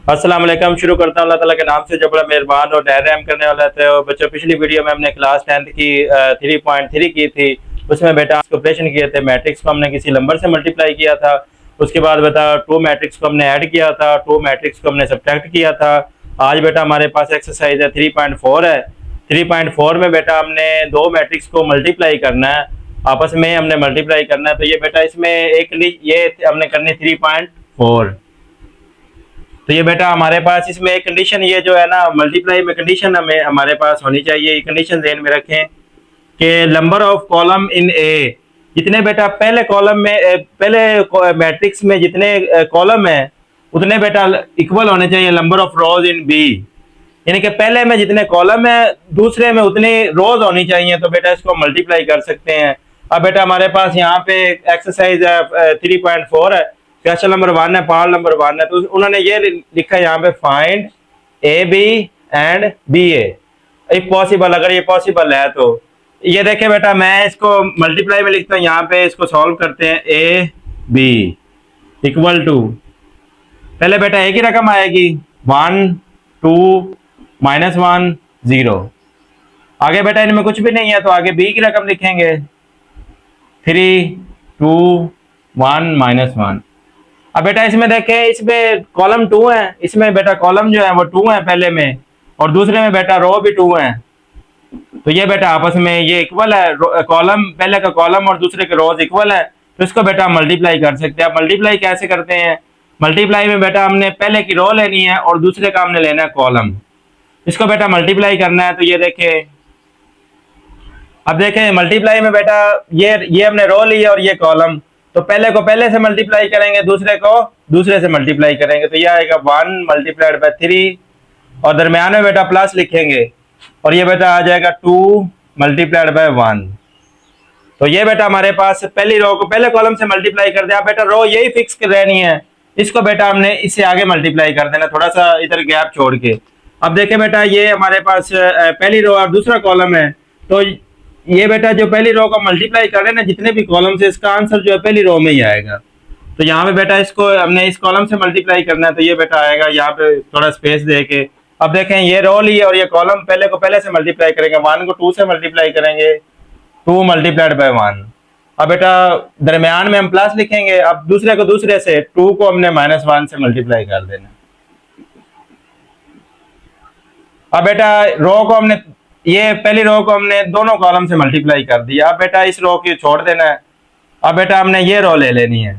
अस्सलाम वालेकुम। शुरू करता हूँ अल्लाह ताला के नाम से जो बड़ा मेहरबान और रहम रहम करने वाला है। तो बच्चों, पिछली वीडियो में हमने क्लास 10th की 3.3 की थी। उसमें बेटा ऑपरेशन किए थे। मैट्रिक्स को हमने किसी नंबर से मल्टीप्लाई किया था। उसके बाद बेटा टू मैट्रिक्स को हमने ऐड किया था, टू मैट्रिक्स को हमने सब्ट्रैक्ट किया था। आज बेटा हमारे पास एक्सरसाइज है 3.4 है। 3.4 में बेटा हमने दो मैट्रिक्स को मल्टीप्लाई करना है, आपस में हमने मल्टीप्लाई करना है। तो ये बेटा इसमें ये हमने करनी 3.4। तो ये बेटा हमारे पास इसमें एक कंडीशन ये जो है ना, मल्टीप्लाई में कंडीशन हमें हमारे पास होनी चाहिए। ये कंडीशन ध्यान में रखें कि नंबर ऑफ कॉलम इन ए, जितने बेटा पहले कॉलम में पहले मैट्रिक्स में जितने कॉलम है उतने बेटा इक्वल होने चाहिए number of rows in b. यानी कि पहले में जितने कॉलम है दूसरे में उतनी रोज होनी चाहिए। तो बेटा इसको मल्टीप्लाई कर सकते हैं। अब बेटा हमारे पास यहाँ पे एक्सरसाइज 3.4 है। क्वेश्चन नंबर 1 है, पार्ट नंबर 1 है। तो उन्होंने ये लिखा है यहाँ पे, find a b and b a if possible. अगर ये पॉसिबल है तो ये देखें बेटा, मैं इसको मल्टीप्लाई में लिखता हूँ। यहाँ पे इसको सॉल्व करते हैं। ए बी इक्वल टू, पहले बेटा एक ही रकम आएगी 1 2 -1 0। आगे बेटा इनमें कुछ भी नहीं है तो आगे बी की रकम लिखेंगे 3 2 1 -1। अब बेटा इसमें देखें, इसमें कॉलम 2 है, इसमें बेटा कॉलम जो है वो 2 है पहले में, और दूसरे में बेटा रो भी 2 है। तो ये बेटा आपस में ये इक्वल है। कॉलम पहले का कॉलम और दूसरे के रोज इक्वल है। तो इसको बेटा मल्टीप्लाई कर सकते हैं। आप मल्टीप्लाई कैसे करते हैं? मल्टीप्लाई में बेटा हमने पहले की रो लेनी है और दूसरे का हमने लेना है कॉलम। इसको बेटा मल्टीप्लाई करना है। तो ये देखें, अब देखें मल्टीप्लाई में बेटा ये हमने रो ली है और ये कॉलम। तो पहले को पहले से मल्टीप्लाई करेंगे, दूसरे को दूसरे से मल्टीप्लाई करेंगे। तो ये आएगा 1 मल्टीप्लाइड बाय 3, और दरमियान में बेटा प्लस लिखेंगे, और ये बेटा आ जाएगा 2 मल्टीप्लाइड बाय 1। तो ये बेटा हमारे पास पहली रो को पहले कॉलम से मल्टीप्लाई कर दिया। बेटा रो यही फिक्स रहनी है, इसको बेटा हमने इससे आगे मल्टीप्लाई कर देना, थोड़ा सा इधर गैप छोड़ के। अब देखें बेटा, ये हमारे पास पहली रो और दूसरा कॉलम है। तो ये बेटा जो पहली रो को मल्टीप्लाई कर रहे हैं ना, जितने भी कॉलम से, इसका आंसर जो है पहली रो में ही आएगा। तो यहाँ पे बेटा इसको हमने इस कॉलम से मल्टीप्लाई करना है। तो ये बेटा आएगा यहाँ पे थोड़ा स्पेस दे के। अब देखें, ये रो ली है और ये कॉलम पहले को पहले से मल्टीप्लाई करेंगे। 1 को 2 से मल्टीप्लाई करेंगे, 2 मल्टीप्लाइड बाय 1। अब बेटा दरमियान में हम प्लस लिखेंगे। अब दूसरे को दूसरे से, 2 को हमने -1 से मल्टीप्लाई कर देना। अब बेटा रो को हमने, ये पहली रो को हमने दोनों कॉलम से मल्टीप्लाई कर दिया। अब बेटा इस रो की छोड़ देना है। अब बेटा हमने ये रो ले लेनी है।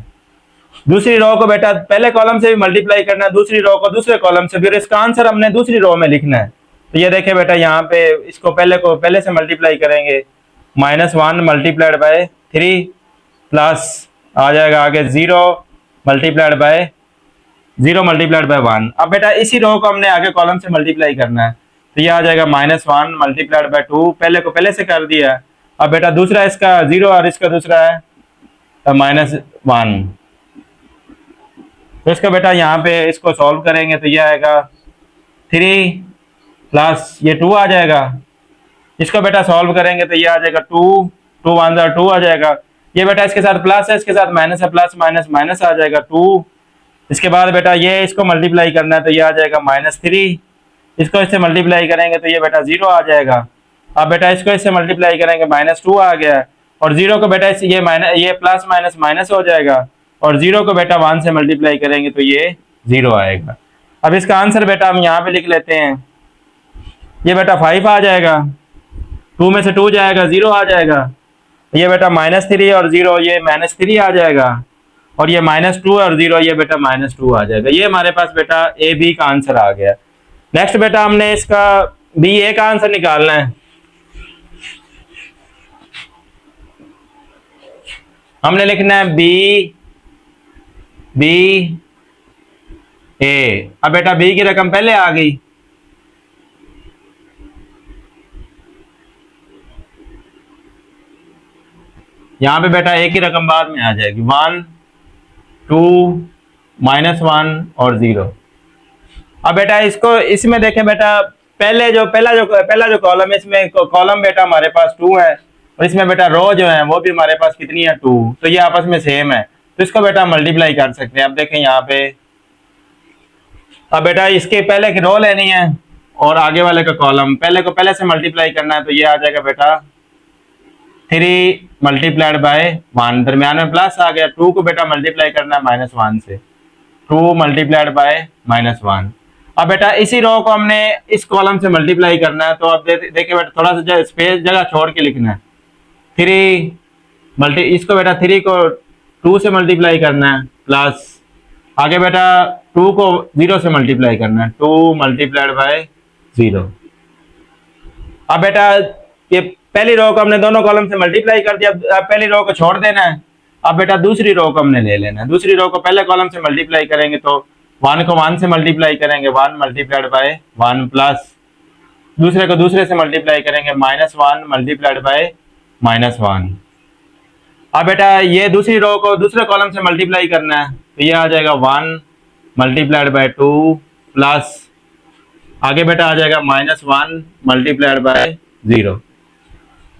दूसरी रो को बेटा पहले कॉलम से भी मल्टीप्लाई करना है, दूसरी रो को दूसरे कॉलम से, फिर इसका आंसर हमने दूसरी रो में लिखना है। तो ये देखें बेटा, यहाँ पे इसको पहले को पहले से मल्टीप्लाई करेंगे, -1 मल्टीप्लाइड बाय 3 प्लस आ जाएगा आगे 0 मल्टीप्लाइड बाय 1। अब बेटा इसी रो को हमने आगे कॉलम से मल्टीप्लाई करना है। तो ये आ जाएगा -1 मल्टीप्लाइड बाय 2, पहले को पहले से कर दिया। अब बेटा दूसरा इसका 0 और इसका दूसरा है -1। तो इसका बेटा यहाँ पे इसको सॉल्व करेंगे। तो ये आएगा 3 प्लस ये 2 आ जाएगा। इसको बेटा सॉल्व करेंगे तो ये आ जाएगा 2 2 1 2 आ जाएगा। ये बेटा इसके साथ प्लस है, इसके साथ माइनस है, प्लस माइनस माइनस आ जाएगा 2। इसके बाद बेटा ये इसको मल्टीप्लाई करना है। तो ये आ जाएगा -3। इसको इससे मल्टीप्लाई करेंगे तो ये बेटा 0 आ जाएगा। अब बेटा इसको इससे मल्टीप्लाई करेंगे, -2 आ गया, और 0 को बेटा ये प्लस माइनस माइनस हो जाएगा, और 0 को बेटा 1 से मल्टीप्लाई करेंगे तो ये 0 आएगा। अब इसका आंसर बेटा हम यहाँ पे लिख लेते हैं। ये बेटा 5 आ जाएगा, 2 में से 2 जाएगा, 0 आ जाएगा। ये बेटा -3 और 0, ये -3 आ जाएगा, और ये -2 और 0, ये बेटा -2 आ जाएगा। ये हमारे पास बेटा ए बी का आंसर आ गया। नेक्स्ट बेटा हमने इसका बी ए का आंसर निकालना है। हमने लिखना है बी ए। अब बेटा बी की रकम पहले आ गई, यहां पे बेटा ए की रकम बाद में आ जाएगी, 1 2 -1 और 0। अब बेटा इसको इसमें देखें बेटा, पहला जो कॉलम है, इसमें कॉलम बेटा हमारे पास 2 है, और इसमें बेटा रो जो है वो भी हमारे पास कितनी है, 2। तो ये आपस में सेम है, तो इसको बेटा मल्टीप्लाई कर सकते हैं। अब देखें यहाँ पे अब बेटा इसके पहले की रो लेनी है और आगे वाले का कॉलम, पहले को पहले से मल्टीप्लाई करना है, तो ये आ जाएगा बेटा 3 मल्टीप्लाइड बाय 1, दरमियान में प्लस आ गया। 2 को बेटा मल्टीप्लाई करना है -1 से, 2 मल्टीप्लाइड बाय -1। अब बेटा इसी रो को हमने इस कॉलम से मल्टीप्लाई करना है, तो अब देखिए बेटा थोड़ा सा स्पेस जगह छोड़ के लिखना है। 3 इसको बेटा 3 को 2 से मल्टीप्लाई करना है, प्लस आगे बेटा 2 को 0 से मल्टीप्लाई करना है, 2 मल्टीप्लाइड बाय 0। अब बेटा ये पहली रो को हमने दोनों कॉलम से मल्टीप्लाई कर दिया, अब पहली रो को छोड़ देना है। अब बेटा दूसरी रो को हमने ले लेना है, दूसरी रो को पहले कॉलम से मल्टीप्लाई करेंगे, तो 1 को 1 से मल्टीप्लाई करेंगे, 1 मल्टीप्लाइड बाय 1, प्लस दूसरे को दूसरे से मल्टीप्लाई करेंगे, -1 मल्टीप्लाइड बाय -1। अब बेटा ये दूसरी रो को दूसरे कॉलम से मल्टीप्लाई करना है, तो ये आ जाएगा 1 मल्टीप्लाइड बाय 2, प्लस आगे बेटा आ जाएगा -1 मल्टीप्लाइड बाय 0।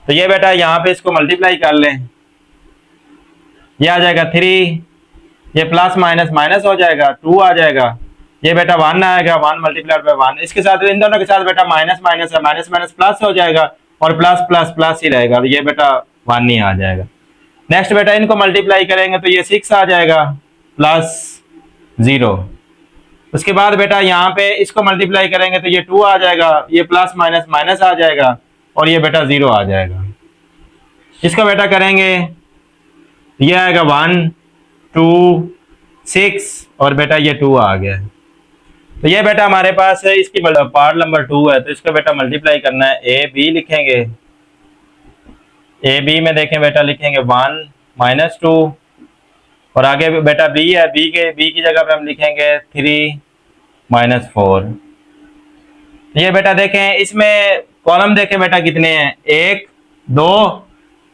तो ये बेटा यहाँ पे इसको मल्टीप्लाई कर लें, ये आ जाएगा 3, ये प्लस माइनस माइनस हो जाएगा, 2 आ जाएगा, ये बेटा 1 आएगा, 1 मल्टीप्लाइड बाय 1। इसके साथ इन दोनों के साथ बेटा माइनस माइनस है, माइनस माइनस प्लस हो जाएगा और प्लस प्लस प्लस ही रहेगा, ये बेटा 1 ही आ जाएगा। नेक्स्ट बेटा इनको मल्टीप्लाई करेंगे तो ये 6 आ जाएगा प्लस 0। उसके बाद बेटा यहाँ पे इसको मल्टीप्लाई करेंगे तो ये 2 आ जाएगा, ये प्लस माइनस माइनस आ जाएगा और ये बेटा 0 आ जाएगा। इसको बेटा करेंगे, ये आएगा 1 2 6 और बेटा ये 2 आ गया। तो ये बेटा हमारे पास है, इसकी पार्ट नंबर 2 है, तो इसको बेटा मल्टीप्लाई करना है। ए बी लिखेंगे, ए बी में देखें बेटा लिखेंगे 1 -2 और आगे बेटा बी है, बी की जगह पे हम लिखेंगे 3 -4। ये बेटा देखें इसमें कॉलम देखें बेटा कितने हैं, 1 2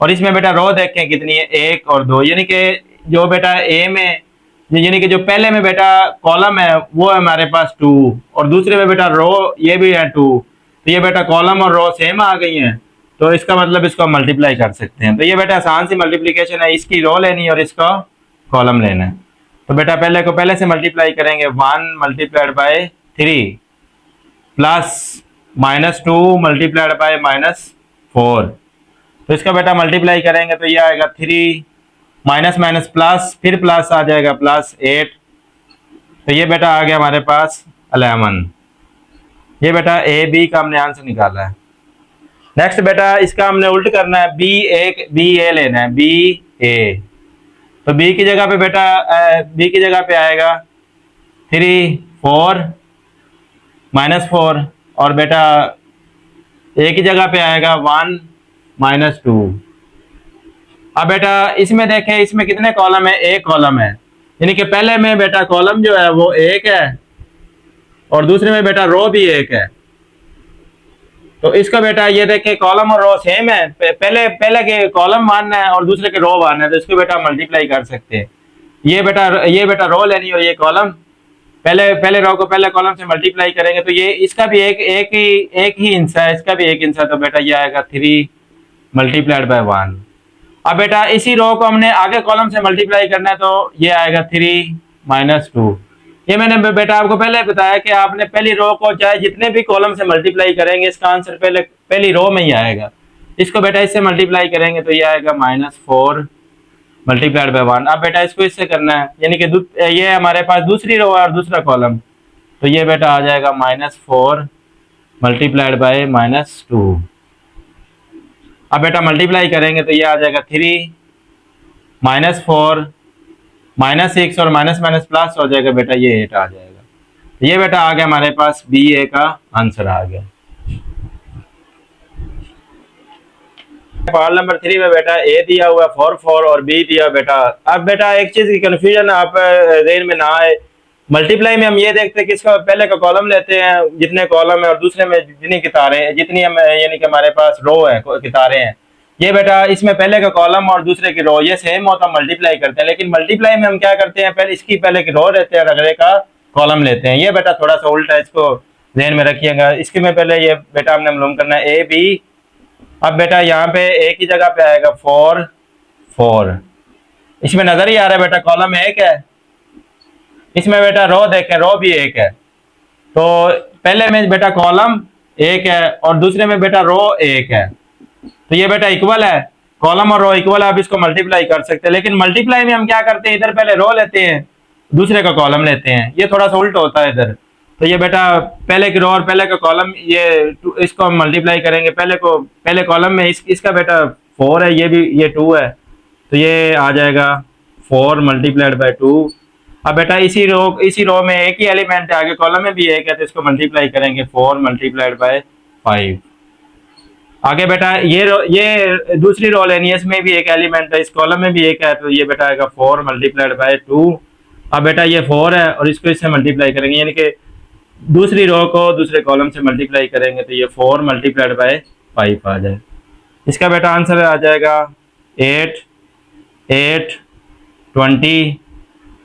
और इसमें बेटा रो देखें कितनी है, 1 और 2। यानी कि जो बेटा ए में, यानी कि जो पहले में बेटा कॉलम है वो है हमारे पास 2 और दूसरे में बेटा रो ये भी है 2, तो ये बेटा कॉलम और रो सेम आ गई हैं, तो इसका मतलब इसको मल्टीप्लाई कर सकते हैं। तो ये बेटा आसान सी मल्टीप्लिकेशन है, इसकी रो लेनी है और इसका कॉलम लेना है। तो बेटा पहले को पहले से मल्टीप्लाई करेंगे, 1 multiplied by 3 plus -2 multiplied by -4। तो इसका बेटा मल्टीप्लाई करेंगे तो ये आएगा 3 माइनस माइनस प्लस, फिर प्लस आ जाएगा +8। तो ये बेटा आ गया हमारे पास 11। ये बेटा ए बी का हमने आंसर निकाला है। नेक्स्ट बेटा इसका हमने उल्ट करना है, बी ए लेना है, बी ए। तो बी की जगह पे बेटा बी की जगह पे आएगा 3 4 -4 और बेटा ए की जगह पे आएगा 1 -2। अब बेटा इसमें देखें, इसमें कितने कॉलम है, एक कॉलम है, यानी कि पहले में बेटा कॉलम जो है वो 1 है और दूसरे में बेटा रो भी 1 है। तो इसका बेटा ये देखें कॉलम और रो सेम है, पहले के कॉलम 1 है और दूसरे के रो 1 है, तो इसको बेटा मल्टीप्लाई कर सकते हैं। ये बेटा रो लेनी और ये कॉलम, पहले रो को पहले कॉलम से मल्टीप्लाई करेंगे तो ये इसका भी एक ही हिस्सा है, इसका भी एक हिस्सा, तो बेटा ये आएगा 3 मल्टीप्लाइड बाय 1। अब बेटा इसी रो को हमने आगे कॉलम से मल्टीप्लाई करना है, तो ये आएगा 3 -2। ये मैंने बेटा आपको पहले बताया कि आपने पहली रो को चाहे जितने भी कॉलम से मल्टीप्लाई करेंगे इसका आंसर पहली रो में ही आएगा। इसको बेटा इससे मल्टीप्लाई करेंगे तो ये आएगा -4 मल्टीप्लाइड बाय 1। अब बेटा इसको इससे करना है, यानी कि ये हमारे पास दूसरी रो है और दूसरा कॉलम, तो ये बेटा आ जाएगा -4 मल्टीप्लाइड बाय -2। अब बेटा मल्टीप्लाई करेंगे तो ये आ जाएगा 3 -4 -6 और माइनस माइनस प्लस हो जाएगा, बेटा ये 8 आ जाएगा। ये बेटा आ गया हमारे पास बी ए का आंसर आ गया। पार्ट नंबर 3 में बेटा ए दिया हुआ 4 और बी दिया बेटा। अब बेटा एक चीज की कंफ्यूजन आप जेहन में ना आए, मल्टीप्लाई में हम ये देखते हैं कि इसका पहले का कॉलम लेते हैं जितने कॉलम है और दूसरे में जितनी कितारें, जितनी हम यानी कि हमारे पास रो है कितारें हैं। ये बेटा इसमें पहले का कॉलम और दूसरे की रो ये सेम होता, मल्टीप्लाई करते हैं, लेकिन मल्टीप्लाई में हम क्या करते हैं, पहले इसकी पहले की रो लेते हैं और अगले का कॉलम लेते हैं। ये बेटा थोड़ा सा उल्टा है, इसको ध्यान में रखिएगा। इसकी में पहले ये बेटा हमने मालूम करना है ए बी। अब बेटा यहाँ पे ए की जगह पे आएगा 4 इसमें नजर ही आ रहा है बेटा कॉलम 1 है, इसमें बेटा रो देखें रो भी 1 है, तो पहले में बेटा कॉलम एक है और दूसरे में बेटा रो एक है, तो ये बेटा इक्वल है, कॉलम और रो इक्वल है, आप इसको मल्टीप्लाई कर सकते हैं। लेकिन मल्टीप्लाई में हम क्या करते हैं, इधर पहले रो लेते हैं, दूसरे का कॉलम लेते हैं, ये थोड़ा सा उल्ट होता है इधर। तो ये बेटा पहले की रो और पहले का कॉलम, ये इसको हम मल्टीप्लाई करेंगे, पहले कॉलम में इसका बेटा 4 है, ये भी ये 2 है, तो ये आ जाएगा 4 मल्टीप्लाइड बाई 2। अब बेटा इसी रो में एक ही एलिमेंट है, आगे कॉलम में भी एक है, तो इसको मल्टीप्लाई करेंगे 4 मल्टीप्लाइड बाई 5। आगे बेटा ये दूसरी रो लेनी है, इसमें भी एक एलिमेंट है, इस कॉलम में भी एक है, तो ये बेटा आएगा 4 मल्टीप्लाइड बाई 2। अब बेटा ये 4 है और इसको इससे मल्टीप्लाई करेंगे, यानी कि दूसरी रो को दूसरे कॉलम से मल्टीप्लाई करेंगे, तो ये 4 मल्टीप्लाइड बाई 5 आ जाए। इसका बेटा आंसर आ जाएगा 8 8 20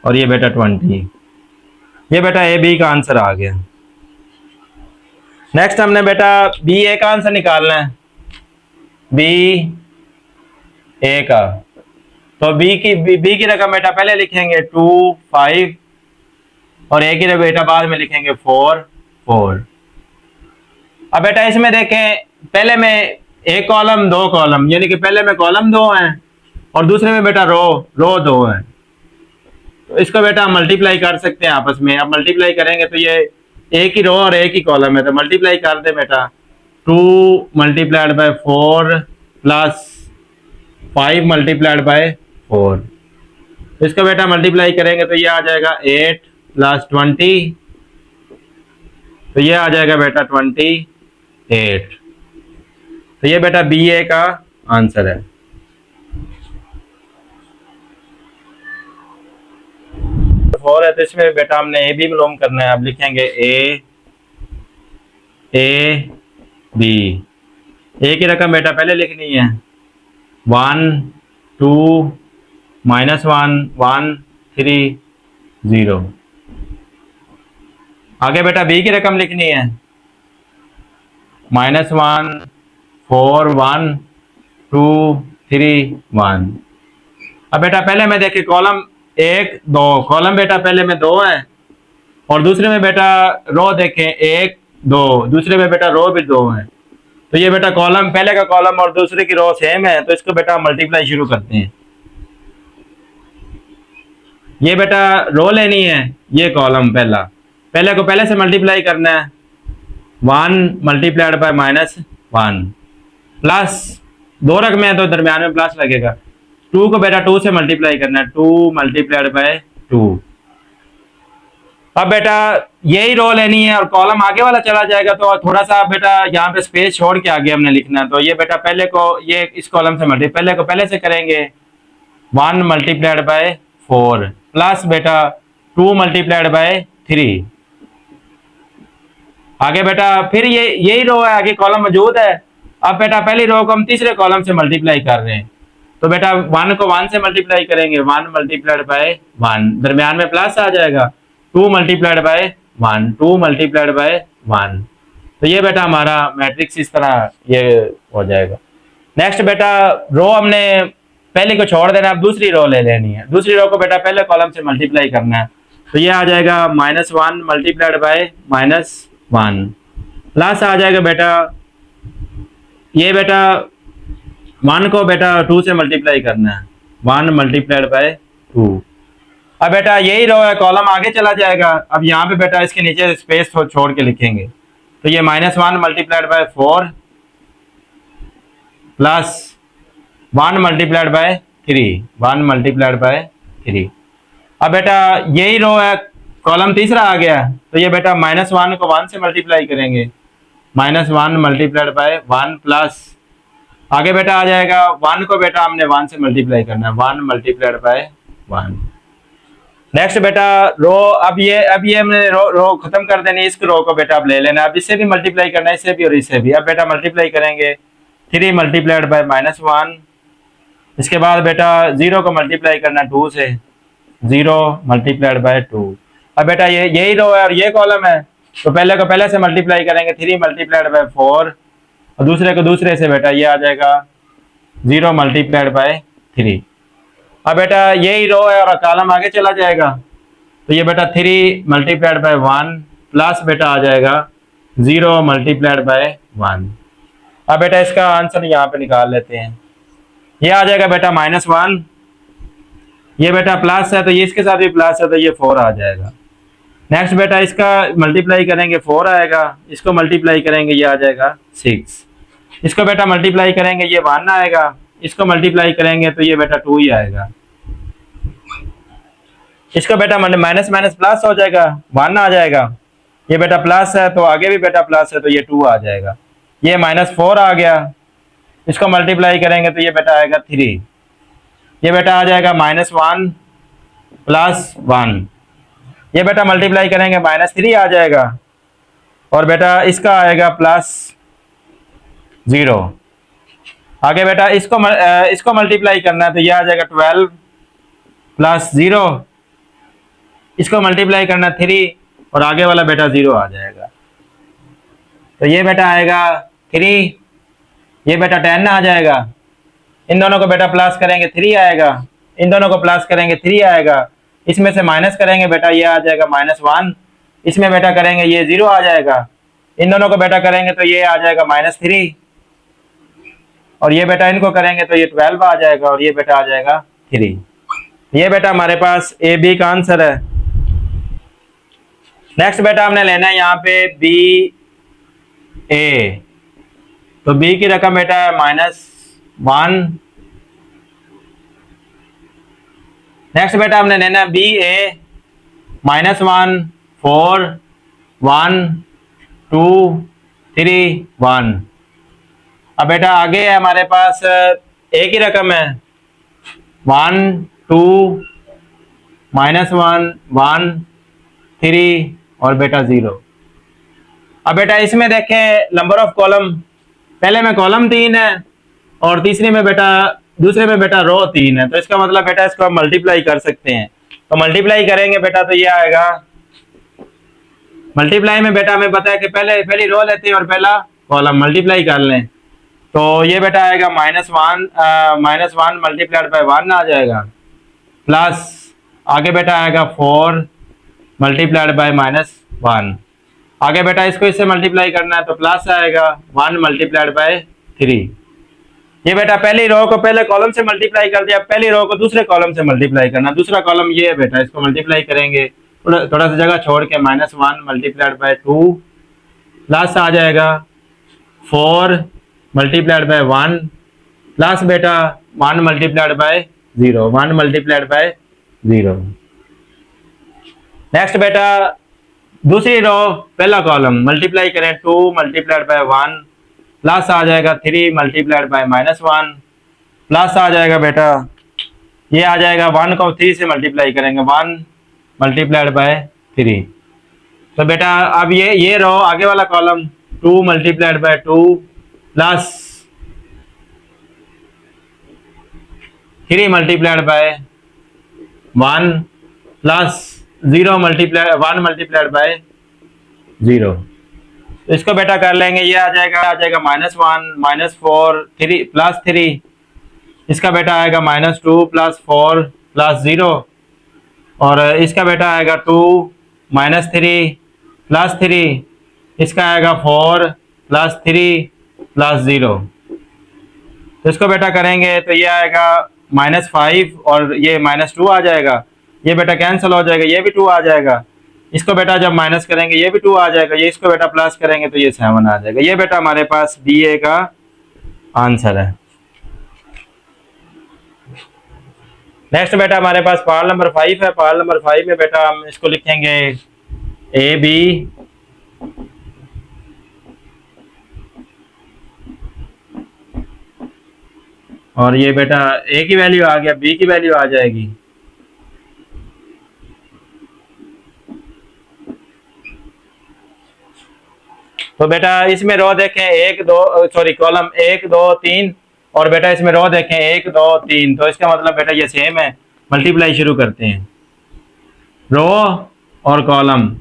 और ये बेटा 20। ये बेटा ए बी का आंसर आ गया। नेक्स्ट हमने बेटा बी ए का आंसर निकालना है, बी ए का। तो बी की रकम बेटा पहले लिखेंगे 2 5 और ए की बेटा बाद में लिखेंगे 4 4। अब बेटा इसमें देखें, पहले में एक कॉलम दो कॉलम, यानी कि पहले में कॉलम 2 हैं और दूसरे में बेटा रो 2 है, तो इसको बेटा हम मल्टीप्लाई कर सकते हैं आपस में। अब मल्टीप्लाई करेंगे तो ये एक ही रो और एक ही कॉलम है, तो मल्टीप्लाई कर दे बेटा 2 multiplied by 4 plus 5 multiplied by 4। तो इसको बेटा मल्टीप्लाई करेंगे तो ये आ जाएगा 8 प्लस 20, तो ये आ जाएगा बेटा 28। तो ये बेटा बी ए का आंसर है। फोर है तो इसमें बेटा हमने ए बी मालूम करना है। अब लिखेंगे ए बी। ए की रकम बेटा पहले लिखनी है 1 2 -1 1 3 0। आगे बेटा बी की रकम लिखनी है -1 4 1 2 3 1। अब बेटा पहले में देखिए कॉलम 1 2, कॉलम बेटा पहले में 2 है और दूसरे में बेटा रो देखें 1 2, दूसरे में बेटा रो भी 2 है। तो ये बेटा कॉलम पहले का कॉलम और दूसरे की रो सेम है, तो इसको बेटा मल्टीप्लाई शुरू करते हैं। ये बेटा रो लेनी है, ये कॉलम पहले को पहले से मल्टीप्लाई करना है 1 मल्टीप्लाइड बाय -1 प्लस 2 रकमें हैं तो दरमियान में प्लस लगेगा। 2 को बेटा 2 से मल्टीप्लाई करना है 2 मल्टीप्लाइड बाय 2। अब बेटा यही रो लेनी है और कॉलम आगे वाला चला जाएगा, तो थोड़ा सा बेटा यहाँ पे स्पेस छोड़ के आगे हमने लिखना है। तो ये बेटा पहले को ये इस कॉलम से पहले को पहले से करेंगे 1 मल्टीप्लाइड बाय 4 प्लस बेटा 2 मल्टीप्लाइड बाय 3। आगे बेटा फिर ये यही रो है, आगे कॉलम मौजूद है। अब बेटा पहली रो को हम तीसरे कॉलम से मल्टीप्लाई कर रहे हैं, तो बेटा 1 को 1 से मल्टीप्लाई करेंगे 1 मल्टीप्लाइड बाय 1, दरमियान में प्लस आ जाएगा 2 मल्टीप्लाइड बाय 1 2 मल्टीप्लाइड बाय 1। तो ये बेटा हमारा मैट्रिक्स इस तरह ये हो जाएगा। नेक्स्ट बेटा रो हमने पहले को छोड़ देना, अब दूसरी रो ले लेनी है। दूसरी रो को बेटा पहले कॉलम से मल्टीप्लाई करना है, तो ये आ जाएगा -1 मल्टीप्लाइड बाय -1 प्लस आ जाएगा बेटा ये बेटा 1 को बेटा 2 से मल्टीप्लाई करना है 1 मल्टीप्लाइड बाय 2। अब बेटा यही रो है, कॉलम आगे चला जाएगा। अब यहाँ पे बेटा इसके नीचे स्पेस छोड़ के लिखेंगे, तो ये -1 multiplied by 4 plus 1 multiplied by 3 1 multiplied by 3। अब बेटा यही रो है, कॉलम तीसरा आ गया, तो ये बेटा -1 को 1 से मल्टीप्लाई करेंगे -1 मल्टीप्लाइड बाय 1 प्लस आगे बेटा आ जाएगा 1 को बेटा हमने 1 से मल्टीप्लाई करना है 1 मल्टीप्लाइड बाय 1। नेक्स्ट बेटा रो, अब ये हमने रो खत्म कर देनी, इस रो को बेटा अब ले लेना। अब इससे भी मल्टीप्लाई करना है, इससे भी और इससे भी। अब बेटा मल्टीप्लाई करेंगे 3 मल्टीप्लाइड बाय -1। इसके बाद बेटा 0 को मल्टीप्लाई करना 2 से 0 मल्टीप्लाइड बाय 2। अब बेटा यही रो है और ये कॉलम है, तो पहले को पहले से मल्टीप्लाई करेंगे 3 मल्टीप्लाइड बाय 4 और दूसरे को दूसरे से बेटा ये आ जाएगा 0 मल्टीप्लाइड बाय 3। अब बेटा यही रो है और कॉलम आगे चला जाएगा, तो ये बेटा 3 मल्टीप्लाइड बाय 1 प्लस बेटा आ जाएगा 0 मल्टीप्लाइड बाय 1। अब बेटा इसका आंसर यहाँ पे निकाल लेते हैं। ये आ जाएगा बेटा -1, ये बेटा प्लस है तो ये इसके साथ भी प्लस है तो ये 4 आ जाएगा। नेक्स्ट बेटा इसका मल्टीप्लाई करेंगे 4 आएगा, इसको मल्टीप्लाई करेंगे ये आ जाएगा 6, इसको बेटा मल्टीप्लाई करेंगे ये 1 आएगा, इसको मल्टीप्लाई करेंगे तो ये बेटा 2 ही आएगा। इसको बेटा माइनस माइनस प्लस हो जाएगा, 1 आ जाएगा, ये बेटा प्लस है तो आगे भी बेटा प्लस है तो ये 2 आ जाएगा। ये -4 आ गया, इसको मल्टीप्लाई करेंगे तो ये बेटा आएगा 3, ये बेटा आ जाएगा -1 प्लस 1, ये बेटा मल्टीप्लाई करेंगे -3 आ जाएगा, और बेटा इसका आएगा +0। आगे बेटा इसको मल्टीप्लाई करना है तो ये आ जाएगा 12 प्लस 0, इसको मल्टीप्लाई करना 3 और आगे वाला बेटा 0 आ जाएगा। तो ये बेटा आएगा 3, ये बेटा 10 आ जाएगा, इन दोनों को बेटा प्लस करेंगे 3 आएगा, इन दोनों को प्लस करेंगे 3 आएगा, इसमें से माइनस करेंगे बेटा ये आ जाएगा -1, इसमें बेटा करेंगे ये 0 आ जाएगा, इन दोनों को बेटा करेंगे तो ये आ जाएगा -3, और ये बेटा इनको करेंगे तो ये 12 आ जाएगा, और ये बेटा आ जाएगा 3। ये बेटा हमारे पास ए बी का आंसर है। नेक्स्ट बेटा हमने लेना है यहाँ पे बी ए, तो बी की रकम बेटा है -1। नेक्स्ट बेटा हमने लेना है बी ए -1 4 1 2 3 1। अब बेटा आगे है हमारे पास ए की रकम है 1 2 -1 1 3 और बेटा 0। अब बेटा इसमें देखें नंबर ऑफ कॉलम, पहले में कॉलम 3 है और तीसरे में बेटा दूसरे में बेटा रो 3 है, तो इसका मतलब बेटा इसको हम मल्टीप्लाई कर सकते हैं। तो मल्टीप्लाई करेंगे बेटा तो ये आएगा, मल्टीप्लाई में बेटा हमें पता है कि पहली रो लेते हैं और पहला कॉलम मल्टीप्लाई कर लें, तो ये बेटा आएगा -1 मल्टीप्लाइड बाय 1 आ जाएगा, प्लस आगे बेटा आएगा 4 मल्टीप्लाइड बाय -1, आगे बेटा इसको इससे मल्टीप्लाई करना है तो प्लस आएगा 1 मल्टीप्लाइड बाय 3। ये बेटा पहली रो को पहले कॉलम से मल्टीप्लाई कर दिया, पहली रो को दूसरे कॉलम से मल्टीप्लाई करना, दूसरा कॉलम ये है बेटा, इसको मल्टीप्लाई करेंगे थोड़ा सा जगह छोड़ के -1 मल्टीप्लाइड बाय 2 प्लस आ जाएगा 4 मल्टीप्लाइड बाय 1 प्लस बेटा 1 multiplied by 0 1 multiplied by 0। Next बेटा दूसरी रो पहला कॉलम मल्टीप्लाई करें 2 मल्टीप्लाइड बाय 1 प्लस आ जाएगा 3 मल्टीप्लाइड बाय -1 प्लस आ जाएगा बेटा ये आ जाएगा 1 को 3 से मल्टीप्लाई करेंगे 1 मल्टीप्लाइड बाय 3। तो बेटा अब ये रो आगे वाला column 2 multiplied by 2 plus 3 multiplied bye 1 plus 1 multiplied by 0। तो इसको बेटा कर लेंगे, ये आ जाएगा -1 -4 3 प्लस 3, इसका बेटा आएगा -2 प्लस 4 प्लस 0, और इसका बेटा आएगा 2 -3 प्लस 3, इसका आएगा 4 प्लस 3 प्लस 0। तो इसको बेटा करेंगे तो ये आएगा -5 और ये -2 आ जाएगा, ये बेटा कैंसिल हो जाएगा, ये भी 2 आ जाएगा, इसको बेटा जब माइनस करेंगे ये भी 2 आ जाएगा, ये इसको बेटा प्लस करेंगे तो ये 7 आ जाएगा। ये बेटा हमारे पास बी ए का आंसर है। नेक्स्ट बेटा हमारे पास पार्ट नंबर 5 है। पार्ट नंबर 5 में बेटा हम इसको लिखेंगे ए बी और ये बेटा ए की वैल्यू आ गया, बी की वैल्यू आ जाएगी। तो बेटा इसमें रो देखें कॉलम 1 2 3 और बेटा इसमें रो देखें 1 2 3, तो इसका मतलब बेटा ये सेम है। मल्टीप्लाई शुरू करते हैं रो और कॉलम,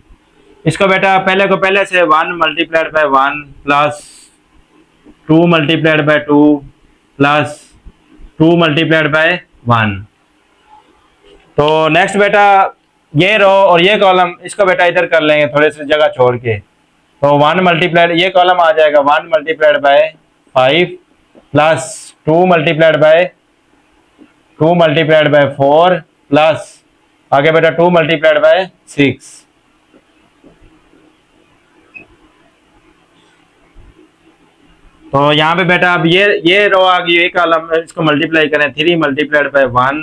इसको बेटा पहले से 1 multiplied by 1 plus 2 multiplied by 2 plus 2 multiplied by 1। तो नेक्स्ट बेटा ये रो और ये कॉलम इसको बेटा इधर कर लेंगे थोड़े से जगह छोड़ के, तो 1 मल्टीप्लाइड ये कॉलम आ जाएगा 1 multiplied by 5 plus 2 multiplied by 4 plus आगे बेटा 2 मल्टीप्लाइड बाय 6। तो यहाँ पे बेटा अब ये रो आ गई, ये कॉलम इसको मल्टीप्लाई करें 3 multiplied bye 1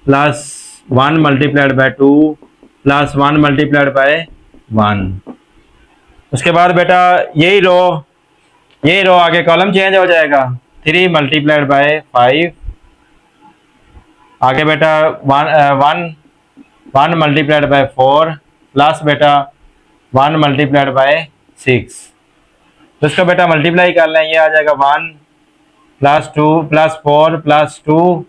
plus 1 multiplied by 2 plus 1 multiplied by 1। उसके बाद बेटा यही रो आगे कॉलम चेंज हो जाएगा 3 मल्टीप्लाइड बाय 5 आगे बेटा 1 मल्टीप्लाइड बाय 4 प्लस बेटा 1 मल्टीप्लाइड बाय 6। तो इसका बेटा मल्टीप्लाई कर लें, ये आ जाएगा 1 प्लस 2 प्लस 4 प्लस 2,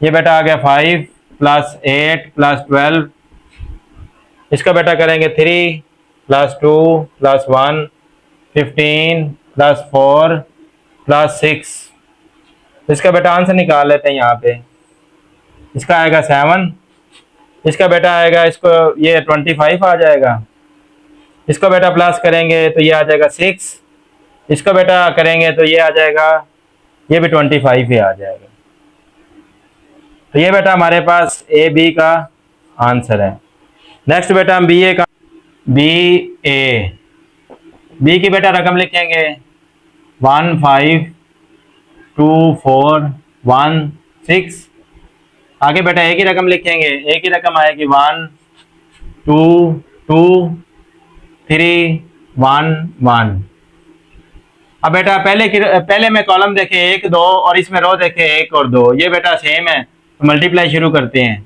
ये बेटा आ गया 5 प्लस 8 प्लस 12। इसका बेटा करेंगे 3 प्लस 2 प्लस 1 15 प्लस 4 प्लस 6। इसका बेटा आंसर निकाल लेते हैं यहाँ पे। इसका आएगा 7, इसका बेटा आएगा इसको ये 25 आ जाएगा। इसको बेटा प्लस करेंगे तो ये आ जाएगा 6, इसको बेटा करेंगे तो ये आ जाएगा, ये भी 25 ही आ जाएगा। तो ये बेटा हमारे पास ए बी का आंसर है। नेक्स्ट बेटा हम बी ए की बेटा रकम लिखेंगे 1 5 2 4 1 6। आगे बेटा ए की रकम लिखेंगे, ए की रकम आएगी 1 2 2 3 1 1। अब बेटा पहले में कॉलम देखे 1 2 और इसमें रो देखे 1 और 2, ये बेटा सेम है तो मल्टीप्लाई शुरू करते हैं।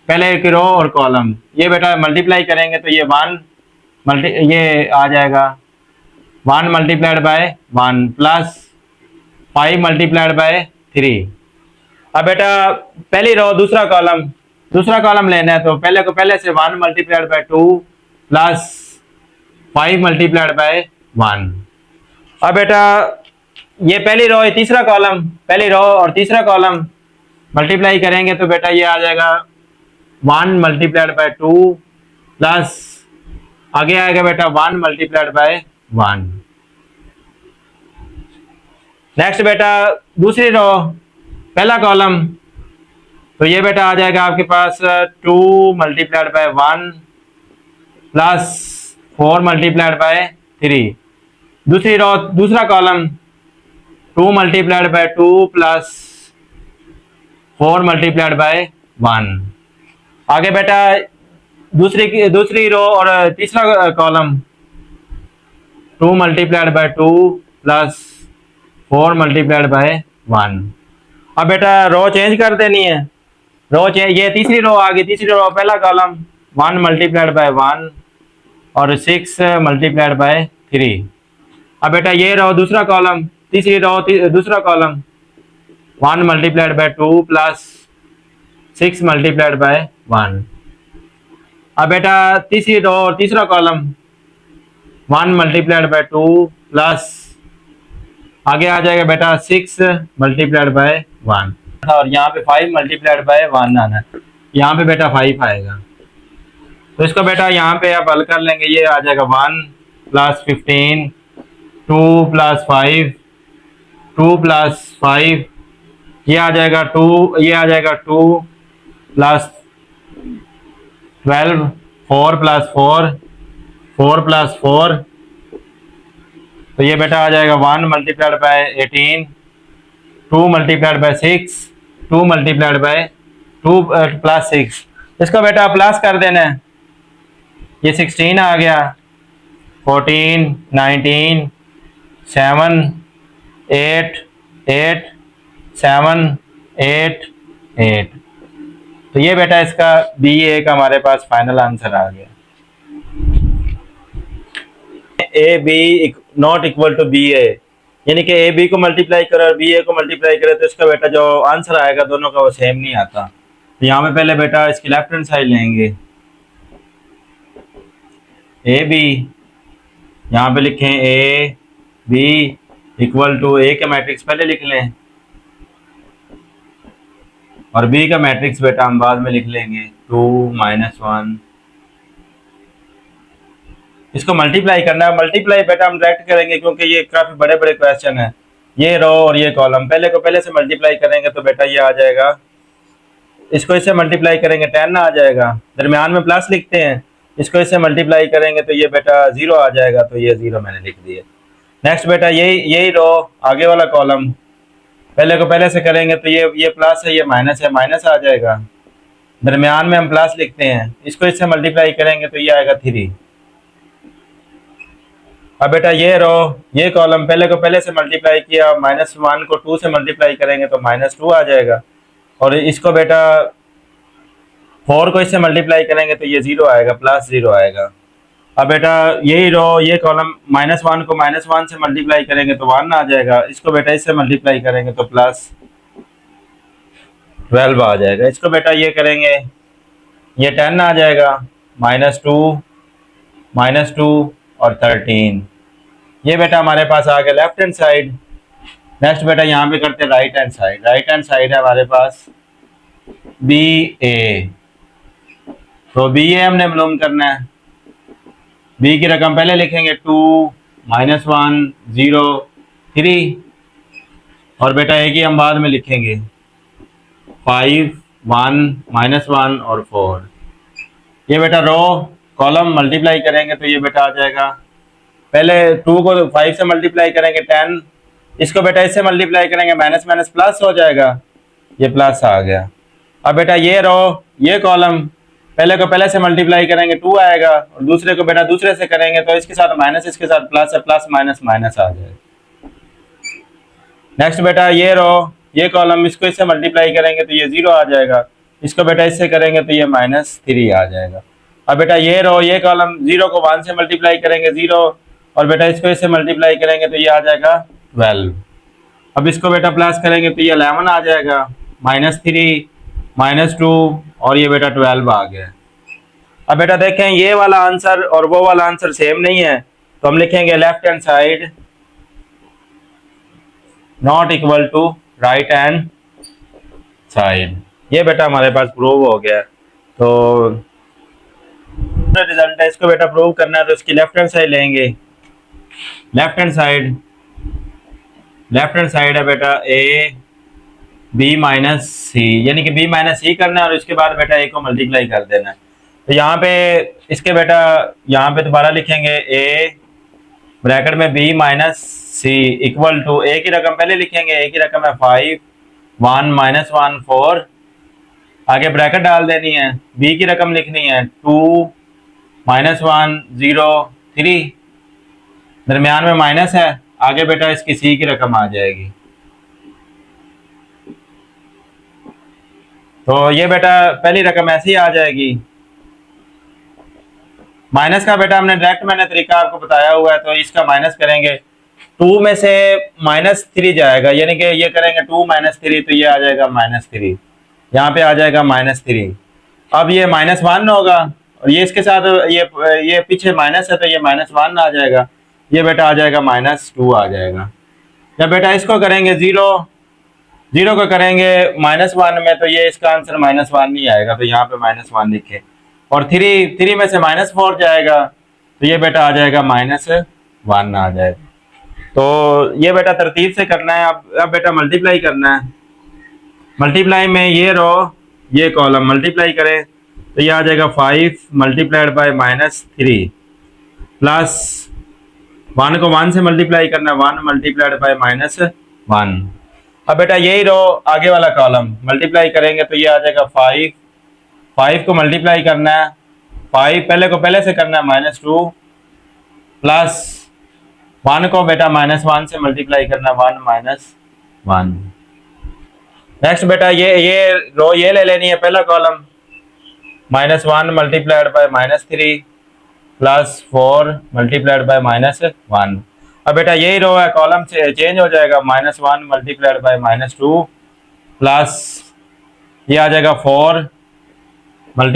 पहले एक रो और कॉलम, ये बेटा मल्टीप्लाई करेंगे तो ये ये आ जाएगा 1 multiplied by 1 plus 5 multiplied by 3। अब बेटा पहली रो दूसरा कॉलम लेना है तो पहले से 1 multiplied by 2 plus 5 multiplied by 1। अब बेटा ये पहली रो पहली रो और तीसरा कॉलम मल्टीप्लाई करेंगे तो बेटा ये आ जाएगा 1 मल्टीप्लाइड बाय 2 प्लस आगे आएगा बेटा 1 मल्टीप्लाइड बाय 1। नेक्स्ट बेटा दूसरी रो पहला कॉलम, तो ये बेटा आ जाएगा आपके पास 2 multiplied by 1 plus 4 multiplied by 3। दूसरी रो दूसरा column 2 multiplied by 2 plus 4 multiplied by 1। आगे बेटा दूसरी रो और तीसरा column 2 multiplied by 2 plus 4 multiplied by 1। अब बेटा रो चेंज कर देनी है, ये तीसरी रो आ गई, तीसरी रो पहला कॉलम 1 मल्टीप्लाइड बाय 1 और 6 मल्टीप्लाइड बाय 3। अब बेटा ये रो दूसरा कॉलम, तीसरी रो दूसरा column 1 multiplied by 2 plus 6 multiplied by 1। अब बेटा तीसरी रो और तीसरा कॉलम 1 मल्टीप्लाइड बाय 2 प्लस आगे आ जाएगा बेटा 6 मल्टीप्लाइड बाय 1 और यहाँ पे 5 मल्टीप्लाइड बाय 1 आना है, यहाँ पे बेटा 5 आएगा। तो इसको बेटा यहाँ पे आप हल कर लेंगे, ये आ जाएगा 1 प्लस 15 2 प्लस 5 2 प्लस 5, ये आ जाएगा 2 प्लस 12 4 प्लस 4 प्लस 4। तो ये बेटा आ जाएगा 1 multiplied by 18 2 multiplied by 6 2 multiplied by 2 plus 6। इसका बेटा प्लस कर देना है, ये 16 आ गया 14 19 7 8 8 7 8 8। तो ये बेटा इसका बी ए का हमारे पास फाइनल आंसर आ गया। A B not equal to B A, यानी कि ए बी को मल्टीप्लाई करे और बी ए को मल्टीप्लाई करे तो इसका बेटा जो आंसर आएगा दोनों का वो सेम नहीं आता। तो यहाँ पे पहले बेटा इसकी लेफ्ट हैंड साइड लेंगे, ए बी यहाँ पे लिखें ए बी इक्वल टू ए के मैट्रिक्स पहले लिख लें, और बी का मैट्रिक्स बेटा हम बाद में लिख लेंगे 2 -1। इसको मल्टीप्लाई करना है। मल्टीप्लाई बेटा हम डायरेक्ट करेंगे क्योंकि ये काफी बड़े बड़े क्वेश्चन है। ये रो और ये कॉलम पहले को पहले से मल्टीप्लाई करेंगे तो बेटा ये आ जाएगा। इसको इससे मल्टीप्लाई करेंगे 10 आ जाएगा, दरमियान में प्लस लिखते हैं। इसको इससे मल्टीप्लाई करेंगे तो ये बेटा 0 आ जाएगा, तो ये 0 मैंने लिख दिया। नेक्स्ट बेटा यही यही रो आगे वाला कॉलम पहले को पहले से करेंगे तो ये प्लस है, ये माइनस है, माइनस आ जाएगा। दरमियान में हम प्लस लिखते हैं, इसको इससे मल्टीप्लाई करेंगे तो ये आएगा 3। अब बेटा ये रो ये कॉलम पहले को पहले से मल्टीप्लाई किया, -1 को 2 से मल्टीप्लाई करेंगे तो -2 आ जाएगा। और इसको बेटा 4 को इससे मल्टीप्लाई करेंगे तो ये 0 आएगा, +0 आएगा। अब बेटा यही रो ये कॉलम -1 को -1 से मल्टीप्लाई करेंगे तो 1 आ जाएगा। इसको बेटा इससे मल्टीप्लाई करेंगे तो +12 आ जाएगा। इसको बेटा ये करेंगे ये 10 आ जाएगा, -2 और 13। ये बेटा हमारे पास आ गया लेफ्ट हैंड साइड। नेक्स्ट बेटा यहाँ पे करते हैं right hand side. Right hand side है हमारे पास BA, तो BA हमने मालूम करना है। B की रकम पहले लिखेंगे 2 -1 0 3, और बेटा A की हम बाद में लिखेंगे 5 1 -1 और 4। ये बेटा रो कॉलम मल्टीप्लाई करेंगे तो ये बेटा आ जाएगा, पहले 2 को 5 से मल्टीप्लाई करेंगे 10, इसको बेटा इससे मल्टीप्लाई करेंगे माइनस माइनस प्लस हो जाएगा, ये प्लस आ गया। अब बेटा ये रो ये कॉलम पहले को पहले से मल्टीप्लाई करेंगे 2 आएगा, और दूसरे को बेटा दूसरे से करेंगे तो इसके साथ माइनस इसके साथ प्लस है, प्लस माइनस माइनस आ जाएगा। नेक्स्ट बेटा ये रो ये कॉलम इसको इससे मल्टीप्लाई करेंगे तो ये 0 आ जाएगा, इसको बेटा इससे करेंगे तो ये -3 आ जाएगा। अब बेटा ये रो ये कॉलम 0 को 1 से मल्टीप्लाई करेंगे 0, और बेटा इसको इससे मल्टीप्लाई करेंगे तो ये आ जाएगा 12। अब इसको बेटा प्लस करेंगे तो ये 11 आ जाएगा, -3 -2 और ये बेटा 12 आ गया। अब बेटा देखें ये वाला आंसर और वो वाला आंसर सेम नहीं है, तो हम लिखेंगे left hand side not equal to right hand side. ये बेटा हमारे पास प्रूव हो गया। तो रिजल्ट है, इसको बेटा प्रूव करना है तो इसकी लेफ्ट हैंड साइड लेंगे। लेफ्ट हैंड साइड है बेटा AB - C, यानी कि B - C करना है और इसके बाद बेटा A को मल्टीप्लाई कर देना है। तो यहाँ पे इसके बेटा यहाँ पे दोबारा लिखेंगे A ब्रैकेट में B - C equal to A की रकम पहले लिखेंगे, A की रकम है 5 1 -1 4, आगे ब्रैकेट डाल देनी है, B की रकम लिखनी है 2 -1 0 3, दरमियान में माइनस है, आगे बेटा इसकी C की रकम आ जाएगी। तो ये बेटा पहली रकम ऐसी ही आ जाएगी। माइनस का बेटा हमने डायरेक्ट मैंने तरीका आपको बताया हुआ है, तो इसका माइनस करेंगे 2 में से -3 जाएगा, यानी कि ये करेंगे 2 -3 तो ये आ जाएगा -3, यहाँ पे आ जाएगा -3। अब ये -1 होगा और ये इसके साथ ये पीछे माइनस है तो ये -1 आ जाएगा, ये बेटा आ जाएगा -2 आ जाएगा। जब बेटा इसको करेंगे 0 को करेंगे -1 में तो ये इसका आंसर -1 नहीं आएगा, तो यहाँ पे -1 लिखे, और 3 में से -4 जाएगा तो ये बेटा आ जाएगा -1 आ जाएगा। तो ये बेटा तरतीब से करना है। अब बेटा मल्टीप्लाई करना है। मल्टीप्लाई में ये रो ये कॉलम मल्टीप्लाई करें तो ये आ जाएगा 5 × -3 प्लस 1 को 1 से मल्टीप्लाई करना है 1 × -1। अब बेटा यही रो आगे वाला कॉलम मल्टीप्लाई करेंगे तो ये आ जाएगा 5 को मल्टीप्लाई करना है, 5 पहले को पहले से करना है -2 प्लस 1 को बेटा -1 से मल्टीप्लाई करना 1 -1। नेक्स्ट बेटा ये रो ये ले लेनी है, पहला कॉलम -1 × -3 प्लस 4 × -1। अब बेटा यही रो है कॉलम से चेंज हो जाएगा, -1 × -2 प्लस ये आ जाएगा 4 ×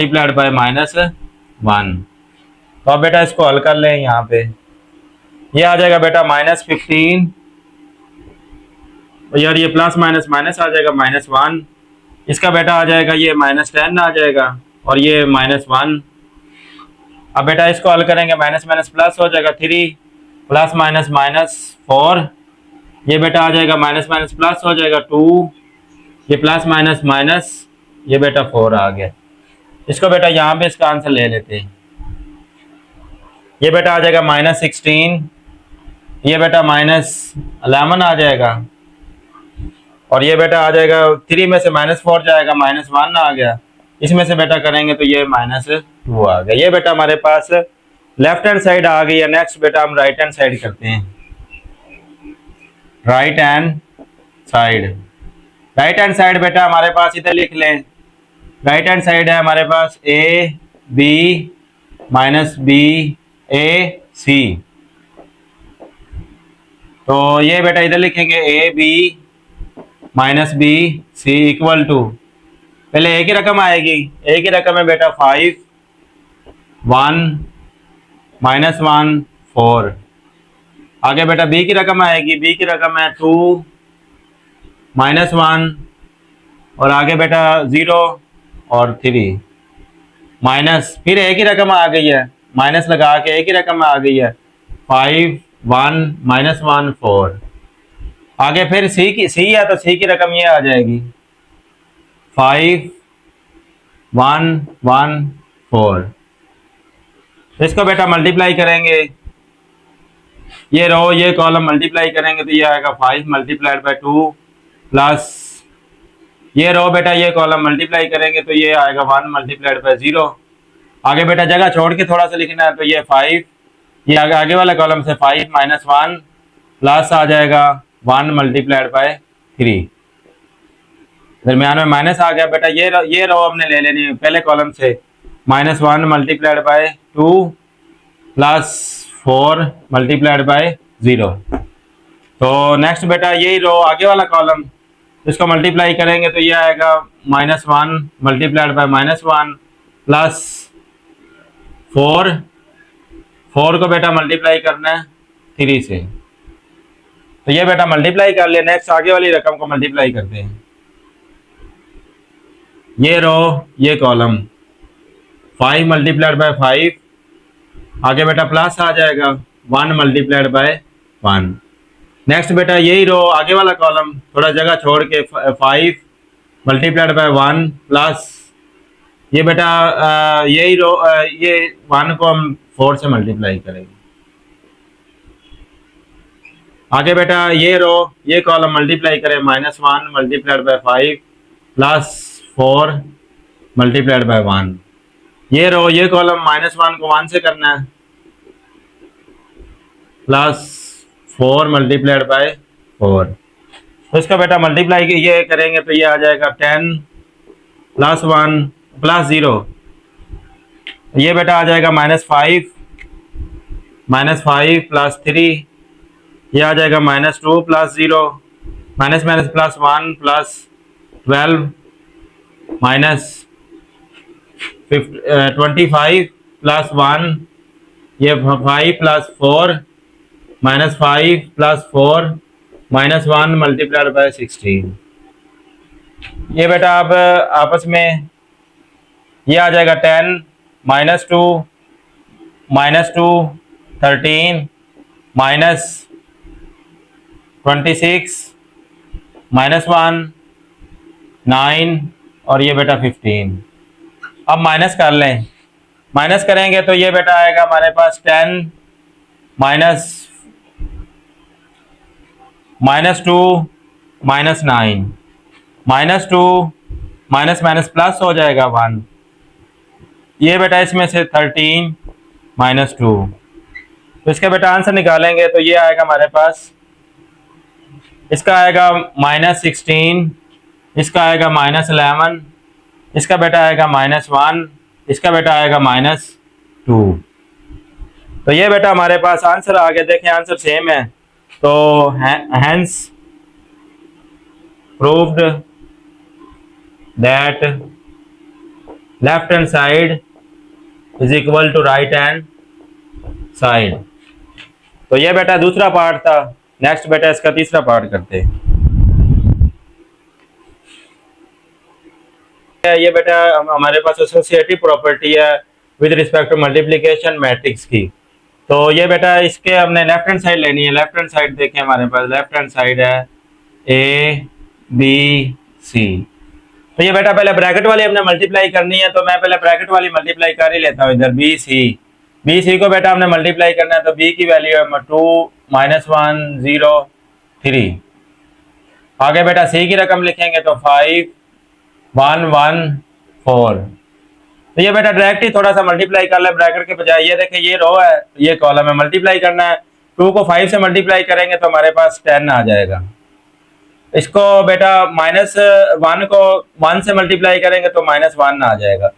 -1। तो अब बेटा इसको हल कर लें। यहाँ पे ये आ जाएगा बेटा -15, यार ये प्लस माइनस माइनस आ जाएगा -1 इसका बेटा आ जाएगा ये -10 आ जाएगा और ये -1। अब बेटा इसको हल करेंगे, माइनस माइनस प्लस हो जाएगा 3 प्लस माइनस माइनस 4। ये बेटा आ जाएगा माइनस माइनस प्लस हो जाएगा 2, ये प्लस माइनस माइनस, ये बेटा 4 आ गया। इसको बेटा यहाँ पे इसका आंसर ले लेते हैं। ये बेटा आ जाएगा -16, ये बेटा -11 आ जाएगा और ये बेटा आ जाएगा 3 में से -4 जाएगा, -1 आ गया। इसमें से बेटा करेंगे तो ये -2 आ गया। ये बेटा हमारे पास लेफ्ट हैंड साइड आ गई है। नेक्स्ट बेटा हम राइट हैंड साइड करते हैं। Right hand side, right hand side बेटा हमारे पास इधर लिख लें। राइट हैंड साइड है हमारे पास AB -BAC। तो ये बेटा इधर लिखेंगे AB -BC इक्वल टू, पहले एक ही रकम आएगी, एक ही रकम है बेटा 5 1 -1 4। आगे बेटा B की रकम आएगी, B की रकम है 2 -1 और आगे बेटा 0 और 3 माइनस, फिर एक ही रकम आ गई है, माइनस लगा के एक ही रकम आ गई है 5 1 -1 4। आगे फिर C है तो C की रकम ये आ जाएगी 5 1 1 4। तो इसको बेटा मल्टीप्लाई करेंगे, ये रो ये कॉलम मल्टीप्लाई करेंगे तो ये आएगा 5 × 2 प्लस ये रो बेटा ये कॉलम मल्टीप्लाई करेंगे तो ये आएगा 1 × 0। आगे बेटा जगह छोड़ के थोड़ा सा लिखना है तो ये 5, ये आगे वाला कॉलम से 5 -1 प्लस आ जाएगा 1 × 3। दरमियान में माइनस आ गया बेटा। ये रो हमने ले लेनी है पहले कॉलम से, -1 × 2 प्लस 4 × 0। तो नेक्स्ट बेटा यही रो आगे वाला कॉलम, इसको मल्टीप्लाई करेंगे तो ये आएगा -1 × -1 प्लस 4 को बेटा मल्टीप्लाई करना है 3 से। तो ये बेटा मल्टीप्लाई कर लिया। नेक्स्ट आगे वाली रकम को मल्टीप्लाई करते हैं। ये रो ये कॉलम 5 × 5, आगे बेटा प्लस आ जाएगा 1 × 1। नेक्स्ट बेटा यही रो आगे वाला कॉलम थोड़ा जगह छोड़ के 5 × 1 प्लस ये बेटा यही रो ये 1 को हम 4 से मल्टीप्लाई करेंगे। आगे बेटा ये रो ये कॉलम मल्टीप्लाई करें -1 × 5 प्लस 4 × 1। ये रो ये कॉलम -1 को 1 से करना है प्लस 4 × 4। तो इसका बेटा मल्टीप्लाई ये करेंगे तो ये आ जाएगा 10 + 1 + 0। ये बेटा आ जाएगा -5 + 3, ये आ जाएगा -2 + 0 -, +1 + 12 -25 + 1, ये 5 + 4 -5 + 4 -1 × 16। ये बेटा अब आपस में ये आ जाएगा 10 -2 13 -26 -1 9 और ये बेटा 15। अब माइनस कर लें, माइनस करेंगे तो ये बेटा आएगा हमारे पास 10 -2 -9 -2 प्लस हो जाएगा 1। ये बेटा इसमें से 13 -2। तो इसका बेटा आंसर निकालेंगे तो ये आएगा हमारे पास, इसका आएगा -16, इसका आएगा -11, इसका बेटा आएगा -1, इसका बेटा आएगा -2। तो ये बेटा हमारे पास आंसर आ गया। देखें आंसर सेम है। तो hence proved that left hand side is equal to right hand side. तो ये बेटा दूसरा पार्ट था। नेक्स्ट बेटा इसका तीसरा पार्ट करते हैं। ये बेटा हमारे पास एसोसिएटिव प्रॉपर्टी है with respect to multiplication matrix की। तो ये बेटा इसके हमने लेफ्ट हैंड साइड लेनी है। लेफ्ट हैंड साइड देखें, हमारे पास लेफ्ट हैंड साइड है ए बी सी। तो ये बेटा पहले ब्रैकेट वाली हमने मल्टीप्लाई करनी है, तो मैं पहले ब्रैकेट वाली मल्टीप्लाई कर ही लेता हूँ इधर। बी सी को बेटा हमने मल्टीप्लाई करना है, तो बी की वैल्यू है 2 -1 0 3। आगे बेटा सी की रकम लिखेंगे तो 5 1 1 4। तो ये बेटा डायरेक्ट ही थोड़ा सा मल्टीप्लाई कर ले ब्रैकेट के बजाय। ये देखें ये रो है, ये कॉलम है, मल्टीप्लाई करना है। 2 को 5 से मल्टीप्लाई करेंगे तो हमारे पास 10 आ जाएगा। इसको बेटा -1 को 1 से मल्टीप्लाई करेंगे तो -1 आ जाएगा।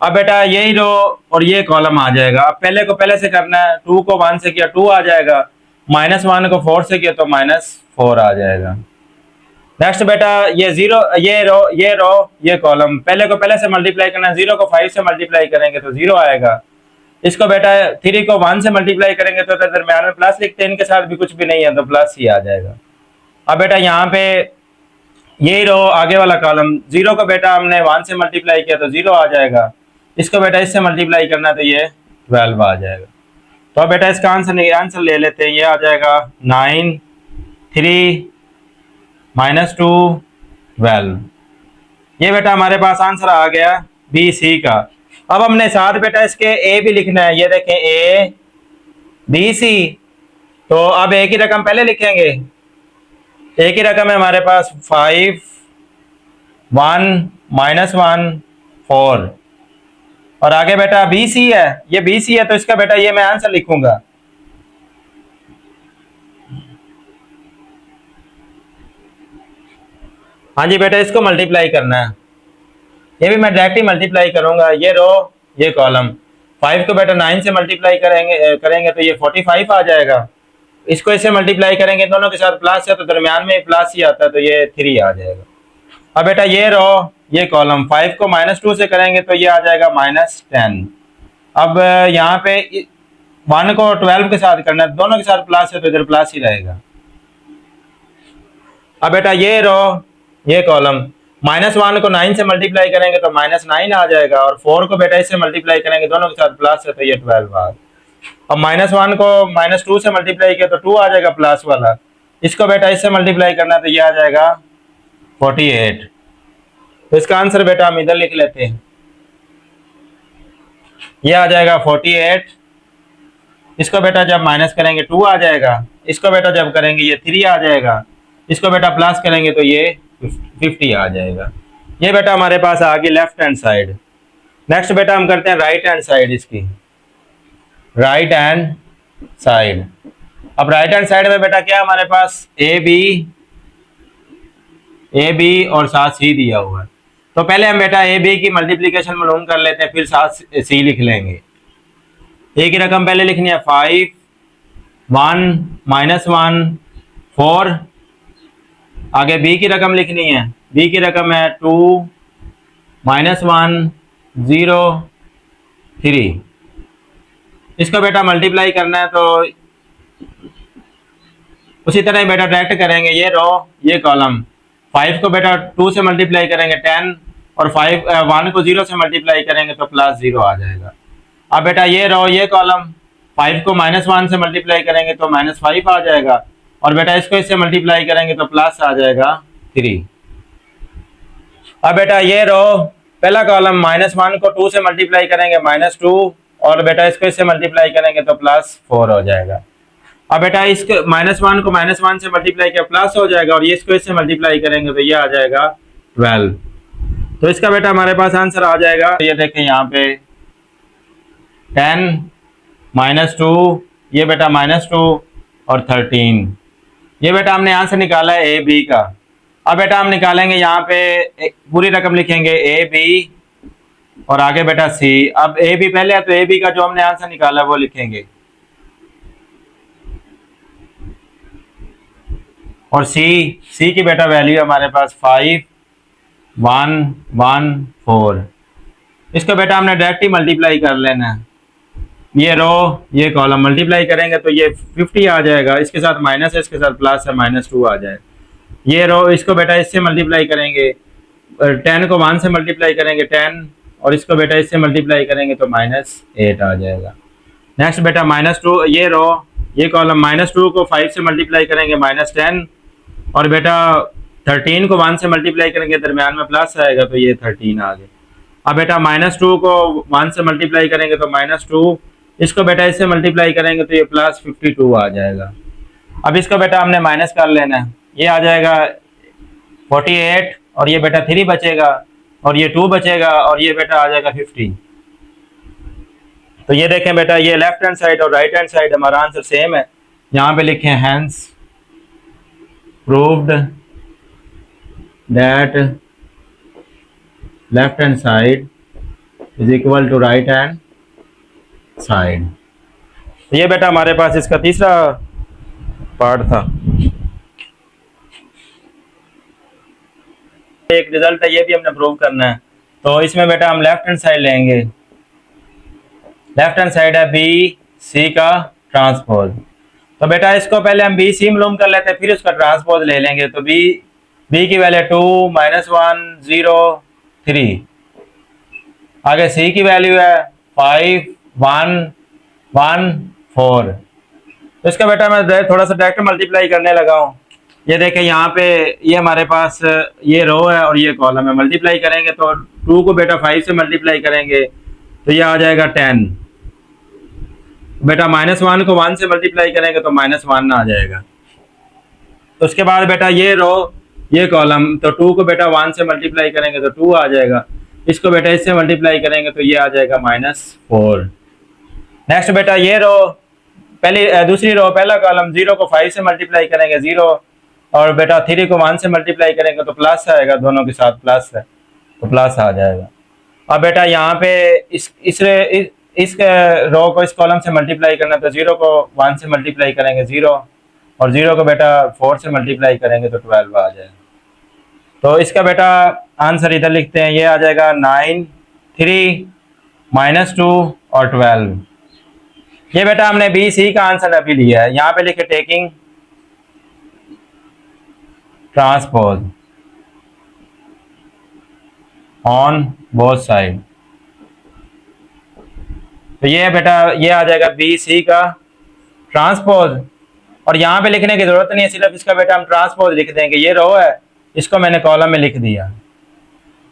अब बेटा यही रो और ये कॉलम आ जाएगा। अब पहले को पहले से करना है, 2 को 1 से किया 2 आ जाएगा, -1 को 4 से किया तो -4 आ जाएगा। नेक्स्ट बेटा ये ये कॉलम पहले को पहले से मल्टीप्लाई करना है। 0 को 5 से मल्टीप्लाई करेंगे तो 0 आएगा। इसको बेटा 3 को 1 से मल्टीप्लाई करेंगे तो दरम्यान में प्लस लिखते हैं, इनके साथ भी कुछ भी नहीं है तो प्लस ही आ जाएगा। अब बेटा यहाँ पे यही रो आगे वाला कॉलम, 0 को बेटा हमने 1 से मल्टीप्लाई किया तो 0 आ जाएगा। इसको बेटा इससे मल्टीप्लाई करना तो ये 12 आ जाएगा। तो अब बेटा इसका आंसर ले लेते हैं। ये आ जाएगा 9 3 -2 12। ये बेटा हमारे पास आंसर आ गया बी सी का। अब हमने साथ बेटा इसके ए भी लिखना है। ये देखें ए बी सी। तो अब ए की रकम पहले लिखेंगे। ए की रकम है हमारे पास 5 1 -1 4। और आगे बेटा बी सी है, ये बी सी है तो इसका बेटा ये मैं आंसर लिखूंगा। हाँ जी बेटा इसको मल्टीप्लाई करना है। ये भी मैं डायरेक्टली मल्टीप्लाई करूंगा। ये रो ये कॉलम, 5 को बेटा 9 से मल्टीप्लाई करेंगे तो ये 45 आ जाएगा। इसको इससे मल्टीप्लाई करेंगे, दोनों के साथ प्लस है तो दरमियान में प्लस ही आता है तो ये 3 आ जाएगा। अब बेटा ये रो ये कॉलम, 5 को -2 से करेंगे तो ये आ जाएगा -10। अब यहाँ पे 1 को 12 के साथ करना है, दोनों के साथ प्लस है तो इधर प्लस ही रहेगा। अब बेटा ये रो ये कॉलम, -1 को 9 से मल्टीप्लाई करेंगे तो -9 आ जाएगा। और 4 को बेटा इससे मल्टीप्लाई करेंगे, दोनों के साथ प्लस है तो ये 12 आ। अब -1 को -2 से मल्टीप्लाई किया तो 2 आ जाएगा प्लस वाला। इसको बेटा इससे मल्टीप्लाई करना तो ये आ जाएगा 48। तो इसका आंसर बेटा हम इधर लिख लेते हैं। ये आ जाएगा 48। इसको बेटा जब माइनस करेंगे 2 आ जाएगा। इसको बेटा जब करेंगे ये 3 आ जाएगा। इसको बेटा प्लस करेंगे तो ये 50 आ जाएगा। ये बेटा हमारे पास आ गई लेफ्ट हैंड साइड। नेक्स्ट बेटा हम करते हैं राइट हैंड साइड इसकी। राइट हैंड साइड, अब राइट हैंड साइड में बेटा क्या हमारे पास ए बी और साथ सी दिया हुआ है। तो पहले हम बेटा ए बी की मल्टीप्लिकेशन मालूम कर लेते हैं, फिर साथ सी लिख लेंगे। ए की रकम पहले लिखनी है 5 1 -1 4। आगे बी की रकम लिखनी है, बी की रकम है 2 -1 0 3। इसको बेटा मल्टीप्लाई करना है तो उसी तरह ही बेटा डायरेक्ट करेंगे। ये रो ये कॉलम, 5 को बेटा 2 से मल्टीप्लाई करेंगे 10 और 1 को 0 से मल्टीप्लाई करेंगे तो +0 आ जाएगा। अब बेटा ये रो ये कॉलम, 5 को -1 से मल्टीप्लाई करेंगे तो -5 आ जाएगा। और बेटा इसको इससे मल्टीप्लाई करेंगे तो प्लस आ जाएगा 3। अब बेटा ये रो पहला कॉलम, -1 को 2 से मल्टीप्लाई करेंगे -2 और बेटा इसको इससे मल्टीप्लाई करेंगे तो +4 हो जाएगा। अब बेटा इसके -1 को -1 से मल्टीप्लाई किया प्लस हो जाएगा और ये इसको इससे मल्टीप्लाई करेंगे तो ये आ जाएगा 12। तो इसका बेटा हमारे पास आंसर आ जाएगा। ये देखें यहाँ पे 10 -2, ये बेटा -2 और 13। ये बेटा हमने आंसर निकाला है ए बी का। अब बेटा हम निकालेंगे यहाँ पे पूरी रकम लिखेंगे ए बी और आगे बेटा सी। अब ए बी पहले है तो ए बी का जो हमने आंसर निकाला वो लिखेंगे और सी की बेटा वैल्यू हमारे पास 5 1 1 4। इसको बेटा हमने डायरेक्टली मल्टीप्लाई कर लेना है। ये रो ये कॉलम मल्टीप्लाई करेंगे तो ये 50 आ जाएगा। इसके साथ माइनस है, इसके साथ प्लस है, -2 आ जाएगा। ये रो इसको बेटा इससे मल्टीप्लाई करेंगे 10 को 1 से मल्टीप्लाई करेंगे 10, और इसको बेटा इससे मल्टीप्लाई करेंगे तो -8 आ जाएगा। नेक्स्ट बेटा -2, ये रो ये कॉलम -2 को 5 से मल्टीप्लाई करेंगे -10, और बेटा 13 को 1 से मल्टीप्लाई करेंगे, दरमियान में प्लस आएगा तो ये 13 आ गए। अब बेटा -2 को 1 से मल्टीप्लाई करेंगे तो -2, इसको बेटा इससे मल्टीप्लाई करेंगे तो ये +52 आ जाएगा। अब इसको बेटा हमने माइनस कर लेना है, ये आ जाएगा 48, और ये बेटा 3 बचेगा, और ये 2 बचेगा, और ये बेटा आ जाएगा 50। तो ये देखें बेटा, ये लेफ्ट हैंड साइड और राइट हैंड साइड हमारा आंसर सेम है। यहाँ पे लिखें hence proved that left hand side is equal to right hand side. तो ये बेटा हमारे पास इसका तीसरा पार्ट था। एक रिजल्ट है, ये भी हमने प्रूव करना है। तो इसमें बेटा हम लेफ्ट हैंड साइड लेंगे, लेफ्ट हैंड साइड है बी सी का ट्रांसपोज। तो बेटा इसको पहले हम बी सी मालूम कर लेते हैं, फिर उसका ट्रांसपोज ले लेंगे। तो बी की वैल्यू 2 -1 0 3, आगे सी की वैल्यू है 5 1 1 4। तो इसका बेटा मैं थोड़ा सा डायरेक्ट मल्टीप्लाई करने लगा हूँ। ये देखें यहाँ पे ये हमारे पास ये रो है और ये कॉलम है, मल्टीप्लाई करेंगे तो 2 को बेटा 5 से मल्टीप्लाई करेंगे तो ये आ जाएगा 10। बेटा -1 को 1 से मल्टीप्लाई करेंगे तो -1 आ जाएगा। तो उसके बाद बेटा ये रो ये कॉलम, तो 2 को बेटा 1 से मल्टीप्लाई करेंगे तो 2 आ जाएगा, इसको बेटा इससे मल्टीप्लाई करेंगे तो ये आ जाएगा -4। नेक्स्ट बेटा ये रो दूसरी रो पहला कॉलम, 0 को 5 से मल्टीप्लाई करेंगे 0, और बेटा 3 को 1 से मल्टीप्लाई करेंगे तो प्लस आएगा, दोनों के साथ प्लस है तो प्लस आ जाएगा। अब बेटा यहाँ पे इस रो को इस कॉलम से मल्टीप्लाई करना, तो 0 को 1 से मल्टीप्लाई करेंगे 0, और 0 को बेटा 4 से मल्टीप्लाई करेंगे तो 12 आ जाएगा। तो इसका बेटा आंसर इधर लिखते हैं, ये आ जाएगा 9 3 -2 और 12। ये बेटा हमने बी सी का आंसर अभी लिया है। यहाँ पे लिखे taking transpose on both side. तो ये बेटा ये आ जाएगा बी सी का ट्रांसपोज, और यहाँ पे लिखने की जरूरत नहीं है, सिर्फ इसका बेटा हम ट्रांसपोज लिख देंगे। ये रो है, इसको मैंने कॉलम में लिख दिया,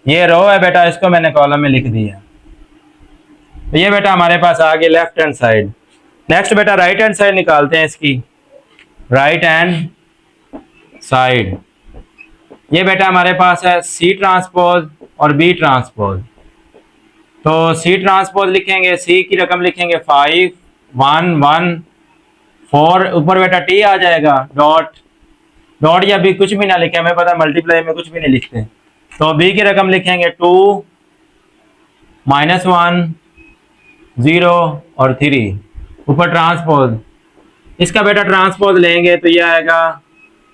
ये रो है बेटा, इसको मैंने कॉलम में लिख दिया। तो ये बेटा हमारे पास आ गई लेफ्ट हैंड साइड। नेक्स्ट बेटा राइट हैंड साइड निकालते हैं इसकी, राइट हैंड साइड। ये बेटा हमारे पास है सी ट्रांसपोज और बी ट्रांसपोज। तो सी ट्रांसपोज लिखेंगे, सी की रकम लिखेंगे 5 1 1 4, ऊपर बेटा टी आ जाएगा, डॉट या भी कुछ भी ना लिखे, हमें पता मल्टीप्लाई में कुछ भी नहीं लिखते। तो बी की रकम लिखेंगे 2 -1 0 और 3, ऊपर ट्रांसपोज। इसका बेटा ट्रांसपोज लेंगे तो ये आएगा,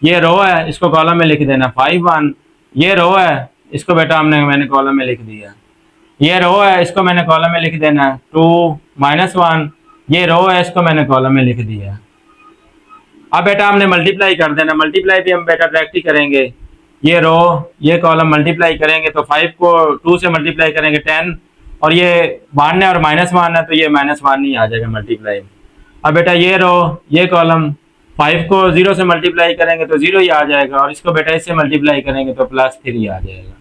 ये रो है इसको कॉलम में लिख देना 5 1, ये रो है इसको बेटा मैंने कॉलम में लिख दिया, ये रो है इसको मैंने कॉलम में लिख देना 2 -1, ये रो है इसको मैंने कॉलम में लिख दिया। अब बेटा हमने मल्टीप्लाई कर देना, मल्टीप्लाई भी हम बेटा डायरेक्ट ही करेंगे। ये रो ये कॉलम मल्टीप्लाई करेंगे तो 5 को 2 से मल्टीप्लाई करेंगे 10, और ये 1 है और -1 है तो ये -1 ही आ जाएगा मल्टीप्लाई में। अब बेटा ये रो ये कॉलम 5 को 0 से मल्टीप्लाई करेंगे तो 0 ही आ जाएगा, और इसको बेटा इससे मल्टीप्लाई करेंगे तो +3 आ जाएगा।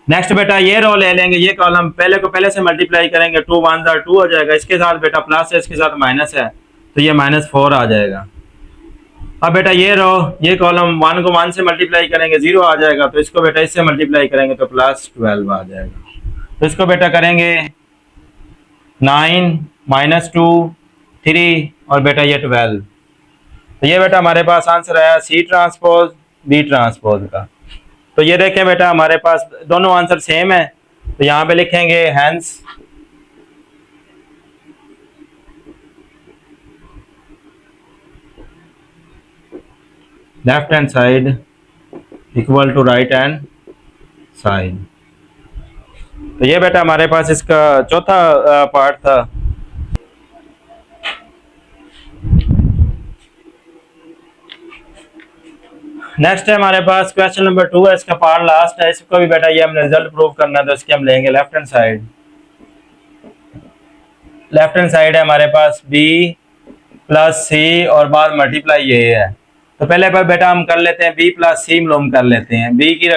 नेक्स्ट बेटा ये रो ले लेंगे, ये कॉलम पहले को पहले से मल्टीप्लाई करेंगे, 2 1 2 हो जाएगा, इसके साथ बेटा प्लस है, इसके साथ माइनस है तो ये -4 आ जाएगा। अब बेटा ये रो ये कॉलम 1 को 1 से मल्टीप्लाई करेंगे 0 आ जाएगा, तो इसको बेटा इससे मल्टीप्लाई करेंगे तो +12 आ जाएगा। तो इसको बेटा करेंगे 9 -2 3 और बेटा ये 12। तो ये बेटा हमारे पास आंसर आया सी ट्रांसपोज बी ट्रांसपोज का। तो ये देखें बेटा हमारे पास दोनों आंसर सेम है, तो यहाँ पे लिखेंगे hence left hand side equal to right hand side. तो ये बेटा हमारे पास इसका चौथा पार्ट था। नेक्स्ट है हमारे पास क्वेश्चन नंबर 2 है, इसका पार्ट लास्ट है। इसको भी बेटा ये हमने रिजल्ट प्रूव करना है, तो इसके हम लेंगे left hand side. Left hand side है हमारे पास b प्लस सी और बाद मल्टीप्लाई ये है। तो पहले पर बेटा हम कर लेते हैं b प्लस सी मालूम कर लेते हैं। b की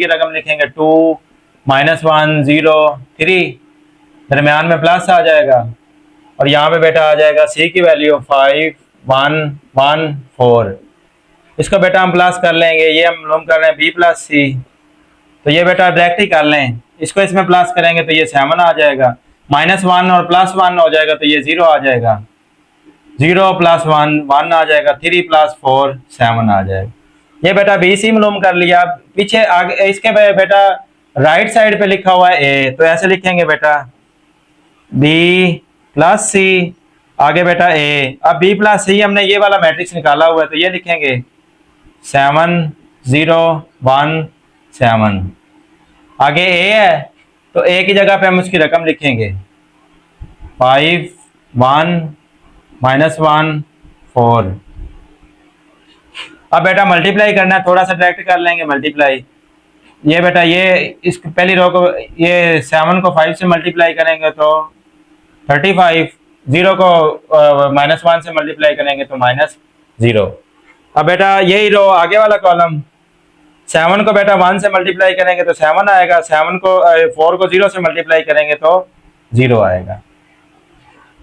रकम लिखेंगे 2 -1 0 3, दरमियान में प्लस आ जाएगा और यहाँ पे बेटा आ जाएगा c की वैल्यू 5 1 1 4। इसको बेटा हम प्लस कर लेंगे, ये हम मालूम कर रहे हैं b प्लस सी, तो ये बेटा डायरेक्ट ही कर लें। इसको इसमें प्लस करेंगे तो ये 7 आ जाएगा, -1 और +1 हो जाएगा तो ये 0 आ जाएगा, 0 + 1 1 आ जाएगा, 3 + 4 7 आ जाएगा। ये बेटा बी सी मालूम कर लिया। पीछे आगे इसके बेटा राइट साइड पे लिखा हुआ है ए, तो ऐसे लिखेंगे बेटा बी प्लस सी, आगे बेटा ए। अब बी प्लस सी हमने ये वाला मैट्रिक्स निकाला हुआ है, तो ये लिखेंगे 7 0 1 7। आगे ए है तो ए की जगह पे हम उसकी रकम लिखेंगे 5 1 -1 4। अब बेटा मल्टीप्लाई करना है, थोड़ा सा डायरेक्ट कर लेंगे मल्टीप्लाई। ये बेटा ये इस पहली रो को, ये 7 को 5 से मल्टीप्लाई करेंगे तो 35, 0 को -1 से मल्टीप्लाई करेंगे तो -0। अब बेटा यही रो आगे वाला कॉलम, 7 को बेटा 1 से मल्टीप्लाई करेंगे तो 7 आएगा, 7 को 4 को 0 से मल्टीप्लाई करेंगे तो 0 आएगा।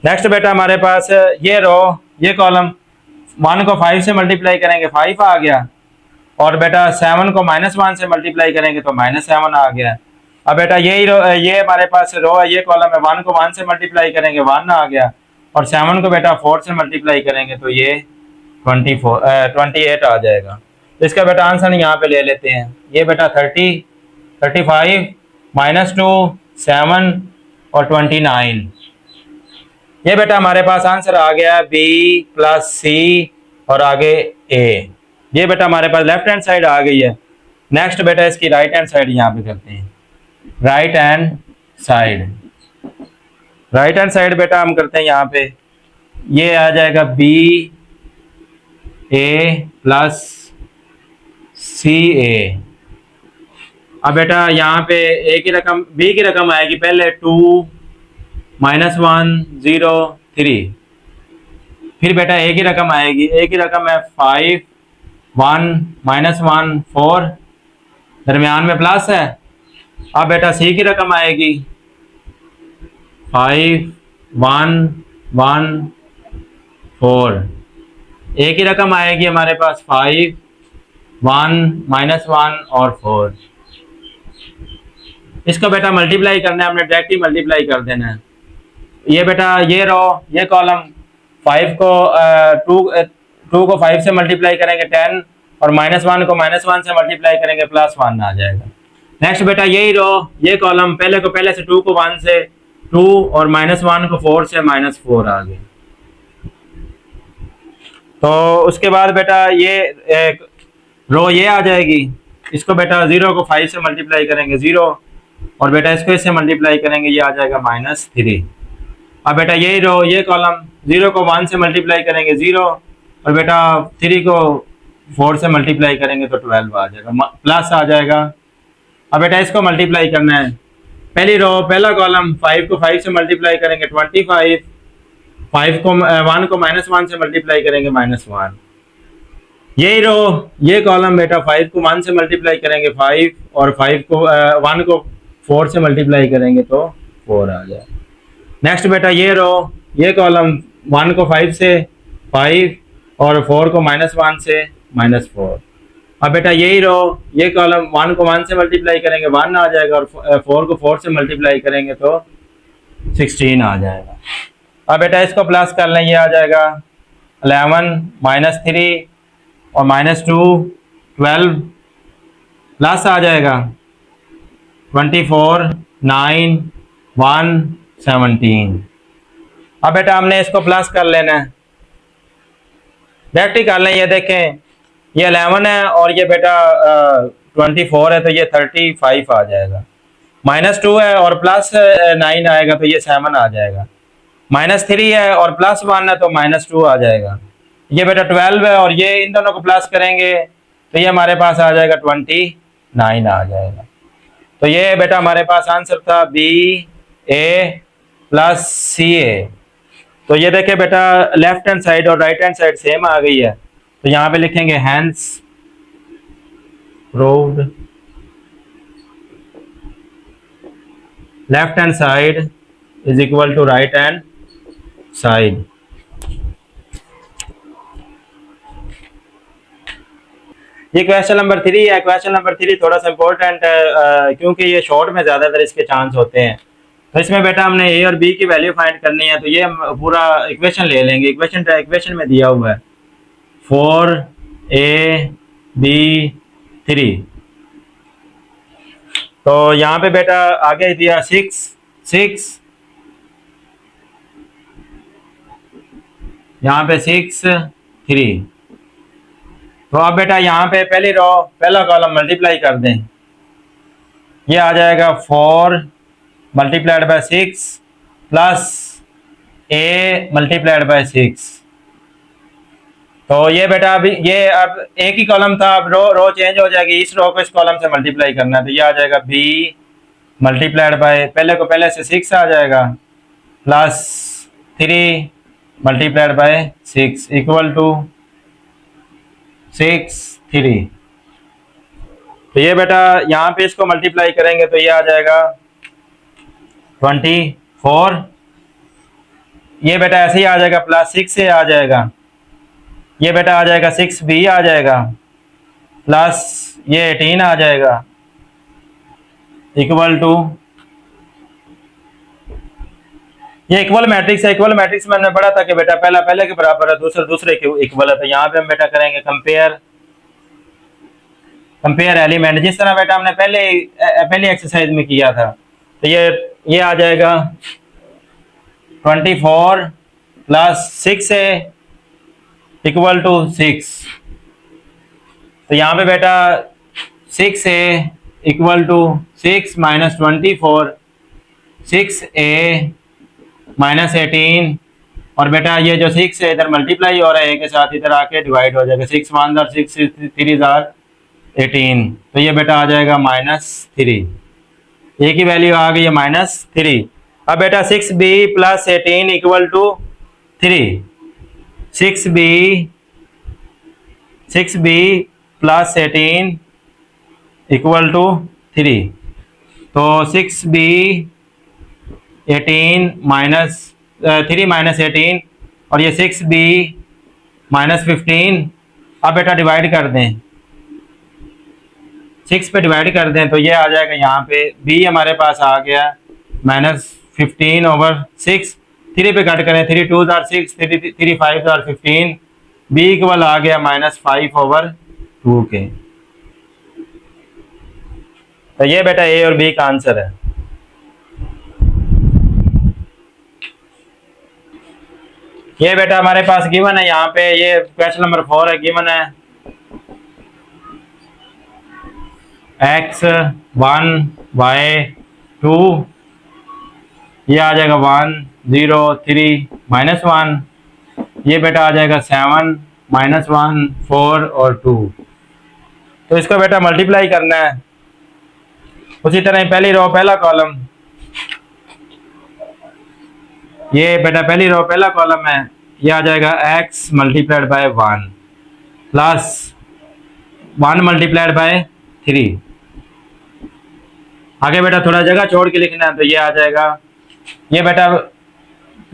नेक्स्ट बेटा हमारे पास ये रो ये कॉलम, 1 को 5 से मल्टीप्लाई करेंगे 5 आ गया, और बेटा 7 को -1 से मल्टीप्लाई करेंगे तो -7 आ गया। अब बेटा यही रो ये हमारे पास रो है, ये कॉलम है, 1 को 1 से मल्टीप्लाई करेंगे 1 आ गया, और 7 को बेटा 4 से मल्टीप्लाई करेंगे तो ये 28 आ जाएगा। तो इसका बेटा आंसर यहाँ पे ले लेते हैं। ये बेटा 30 35 -2 7 और 29। ये बेटा हमारे पास आंसर आ गया बी प्लस सी और आगे ए। ये बेटा हमारे पास लेफ्ट हैंड साइड आ गई है। नेक्स्ट बेटा इसकी राइट हैंड साइड यहाँ पे करते हैं। राइट हैंड साइड बेटा हम करते हैं यहाँ पे, ये आ जाएगा बी ए प्लस सी ए। अब बेटा यहाँ पे ए की रकम बी की रकम आएगी पहले 2 -1 0 3, फिर बेटा ए की रकम आएगी, ए की रकम है 5 1 -1 4, दरमियान में प्लस है। अब बेटा सी की रकम आएगी 5 1 1 4, ए की रकम आएगी हमारे पास 5 1 -1 और 4। इसको बेटा मल्टीप्लाई करना है, हमने डायरेक्ट ही मल्टीप्लाई कर देना है। ये बेटा ये रो ये कॉलम 5 को 2 को 5 से मल्टीप्लाई करेंगे 10, और -1 को -1 से मल्टीप्लाई करेंगे +1 आ जाएगा। नेक्स्ट बेटा यही रो ये कॉलम, पहले से 2 को 1 से 2 और -1 को 4 से -4 आ गए। तो उसके बाद बेटा ये एक रो ये आ जाएगी, इसको बेटा 0 को 5 से मल्टीप्लाई करेंगे 0, और बेटा इसको इससे मल्टीप्लाई करेंगे, ये आ जाएगा -3। अब बेटा यही रो ये कॉलम 0 को 1 से मल्टीप्लाई करेंगे 0, और बेटा 3 को 4 से मल्टीप्लाई करेंगे तो 12 आ जाएगा, प्लस आ जाएगा। अब बेटा इसको मल्टीप्लाई करना है, पहली रो पहला कॉलम 5 को 5 से मल्टीप्लाई करेंगे 25, 5 को 1 को -1 से मल्टीप्लाई करेंगे -1। यही रो ये कॉलम बेटा 5 को 1 से मल्टीप्लाई करेंगे 5, और 5 को 1 को 4 से मल्टीप्लाई करेंगे तो 4 आ जाएगा। नेक्स्ट बेटा ये रो ये कॉलम 1 को 5 से 5 और 4 को -1 से -4। अब बेटा यही रो ये कॉलम 1 को 1 से मल्टीप्लाई करेंगे 1 आ जाएगा, और 4 को 4 से मल्टीप्लाई करेंगे तो 16 आ जाएगा। अब बेटा इसको प्लस कर लें, ये आ जाएगा 11 -3 और -2 12, प्लस आ जाएगा 24 9 1 17। अब बेटा हमने इसको प्लस कर लेना है, डायरेक्ट ही कर लें। ये देखें ये 11 है और ये बेटा 24 है, तो ये 35 आ जाएगा। -2 है और +9 आएगा तो ये 7 आ जाएगा। -3 है और +1 है तो -2 आ जाएगा। ये बेटा 12 है और ये इन दोनों को प्लस करेंगे तो ये हमारे पास आ जाएगा 29 आ जाएगा। तो ये बेटा हमारे पास आंसर था b a plus c a. तो ये देखे बेटा लेफ्ट हैंड साइड और राइट हैंड साइड सेम आ गई है, तो यहाँ पे लिखेंगे hence proved left hand side is equal to right hand side. ये क्वेश्चन नंबर 3 है। क्वेश्चन नंबर 3 थोड़ा सा इंपॉर्टेंट है क्योंकि ये शॉर्ट में ज्यादातर इसके चांस होते हैं। तो इसमें बेटा हमने ए और बी की वैल्यू फाइंड करनी है, तो ये हम पूरा इक्वेशन ले लेंगे। इक्वेशन में दिया हुआ है 4ab3। तो यहाँ पे बेटा आगे दिया 6 यहाँ पे 6 3। तो अब बेटा यहाँ पे पहली रो पहला कॉलम मल्टीप्लाई कर दें, ये आ जाएगा 4 multiplied by 6 plus A multiplied by 6। तो ये बेटा अभी ये अब एक ही कॉलम था, अब रो चेंज हो जाएगी, इस रो को इस कॉलम से मल्टीप्लाई करना है। तो ये आ जाएगा बी मल्टीप्लाइड बाय पहले से 6 आ जाएगा plus 3 multiplied by 6 equal to 6 3। तो ये बेटा यहाँ पे इसको मल्टीप्लाई करेंगे तो ये आ जाएगा 24। ये बेटा ऐसे ही आ जाएगा प्लस 6 से आ जाएगा, ये बेटा आ जाएगा 6b आ जाएगा प्लस ये 18 आ जाएगा इक्वल टू, ये इक्वल मैट्रिक्स है। इक्वल मैट्रिक्स में हमने पढ़ा था कि बेटा पहला पहले के बराबर है, दूसरा दूसरे के इक्वल है। तो यहाँ पे हम बेटा करेंगे कंपेयर एलिमेंट, जिस तरह बेटा हमने पहले एक्सरसाइज में किया था। तो ये आ जाएगा 24 प्लस 6 है इक्वल टू 6। तो यहाँ पे बेटा 6 है equal to 6 minus 24 6a minus 18। और बेटा ये जो 6 है इधर मल्टीप्लाई हो रहा है, ए के साथ इधर आके डिवाइड हो जाएगा। 6 1 6 3 18। तो ये बेटा आ जाएगा -3। ए की वैल्यू आ गई है -3। अब बेटा 6b plus 18 equal to 3। 6b plus 18 equal to 3। तो 6b 18 माइनस 3 माइनस 18 और ये 6b माइनस 15। अब बेटा डिवाइड कर दें, 6 पे डिवाइड कर दें तो ये आ जाएगा यहाँ पे b हमारे पास आ गया -15 ओवर 6। 3 पे कट करें, 3 2 6 3 5 15। b इक्वल आ गया -5 ओवर 2 के। तो ये बेटा a और b का आंसर है। ये बेटा हमारे पास गिवन है, यहाँ पे ये क्वेश्चन नंबर 4 है। गिवन है x1 y2, ये आ जाएगा 1 0 3 -1। ये बेटा आ जाएगा 7 -1 4 और 2। तो इसको बेटा मल्टीप्लाई करना है। उसी तरह पहली रो पहला कॉलम, ये बेटा पहली रो पहला कॉलम है, ये आ जाएगा x multiplied bye 1 plus 1 multiplied by 3। आगे बेटा थोड़ा जगह छोड़ के लिखना है, तो ये आ जाएगा, ये बेटा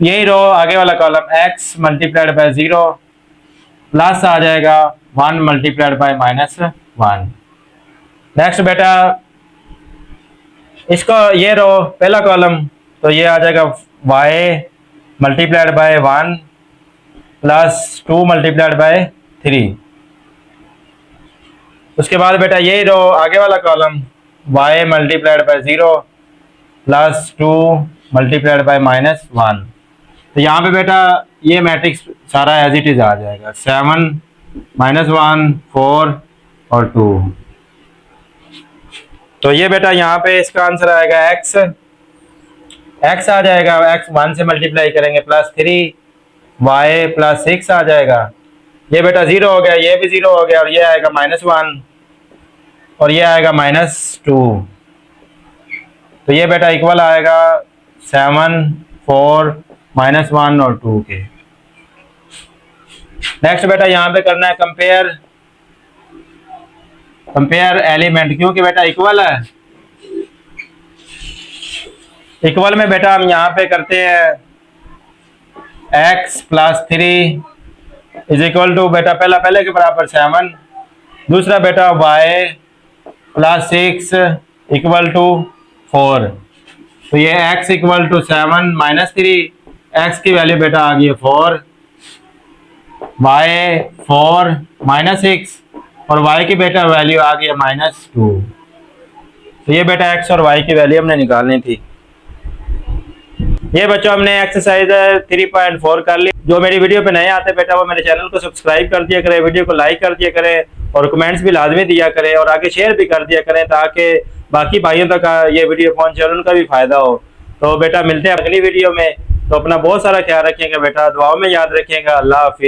यही रो आगे वाला column x multiplied by 0 plus आ जाएगा 1 मल्टीप्लाइड बाय -1। नेक्स्ट बेटा इसको ये रो पहला कॉलम, तो ये आ जाएगा y multiplied by 1 plus 2 multiplied by 3। उसके बाद बेटा यही रो आगे वाला column y multiplied by 0 plus 2 multiplied by -1। तो यहाँ पे बेटा ये मैट्रिक्स सारा एज इट इज आ जाएगा 7 -1 4 और 2। तो ये बेटा यहाँ पे इसका आंसर आएगा x आ जाएगा, x 1 से मल्टीप्लाई करेंगे प्लस 3 y प्लस 6 आ जाएगा ये बेटा 0 हो गया, ये भी 0 हो गया, और ये आएगा -1 और ये आएगा -2। तो ये बेटा इक्वल आएगा 7, 4, -1 और 2 के। नेक्स्ट बेटा यहाँ पे करना है कंपेयर एलिमेंट, क्योंकि बेटा इक्वल है। इक्वल में बेटा हम यहाँ पे करते हैं x + 3 = बेटा पहले के बराबर 7, दूसरा बेटा y + 6 = 4। तो ये x = 7 - 3, x की वैल्यू बेटा आ गई है 4, y 4 - 6 और y की बेटा वैल्यू आ गई है -2। तो ये बेटा x और y की वैल्यू हमने निकालनी थी। ये बच्चों हमने एक्सरसाइज 3.4 कर ली। जो मेरी वीडियो पे नए आते बेटा वो मेरे चैनल को सब्सक्राइब कर दिया करें, वीडियो को लाइक कर दिया करें और कमेंट्स भी लाजमी दिया करें और आगे शेयर भी कर दिया करें ताकि बाकी भाइयों तक ये वीडियो पहुंचे और उनका भी फायदा हो। तो बेटा मिलते हैं अगली वीडियो में। तो अपना बहुत सारा ख्याल रखिएगा बेटा, दुआओं में याद रखिएगा। अल्लाह हाफिज़।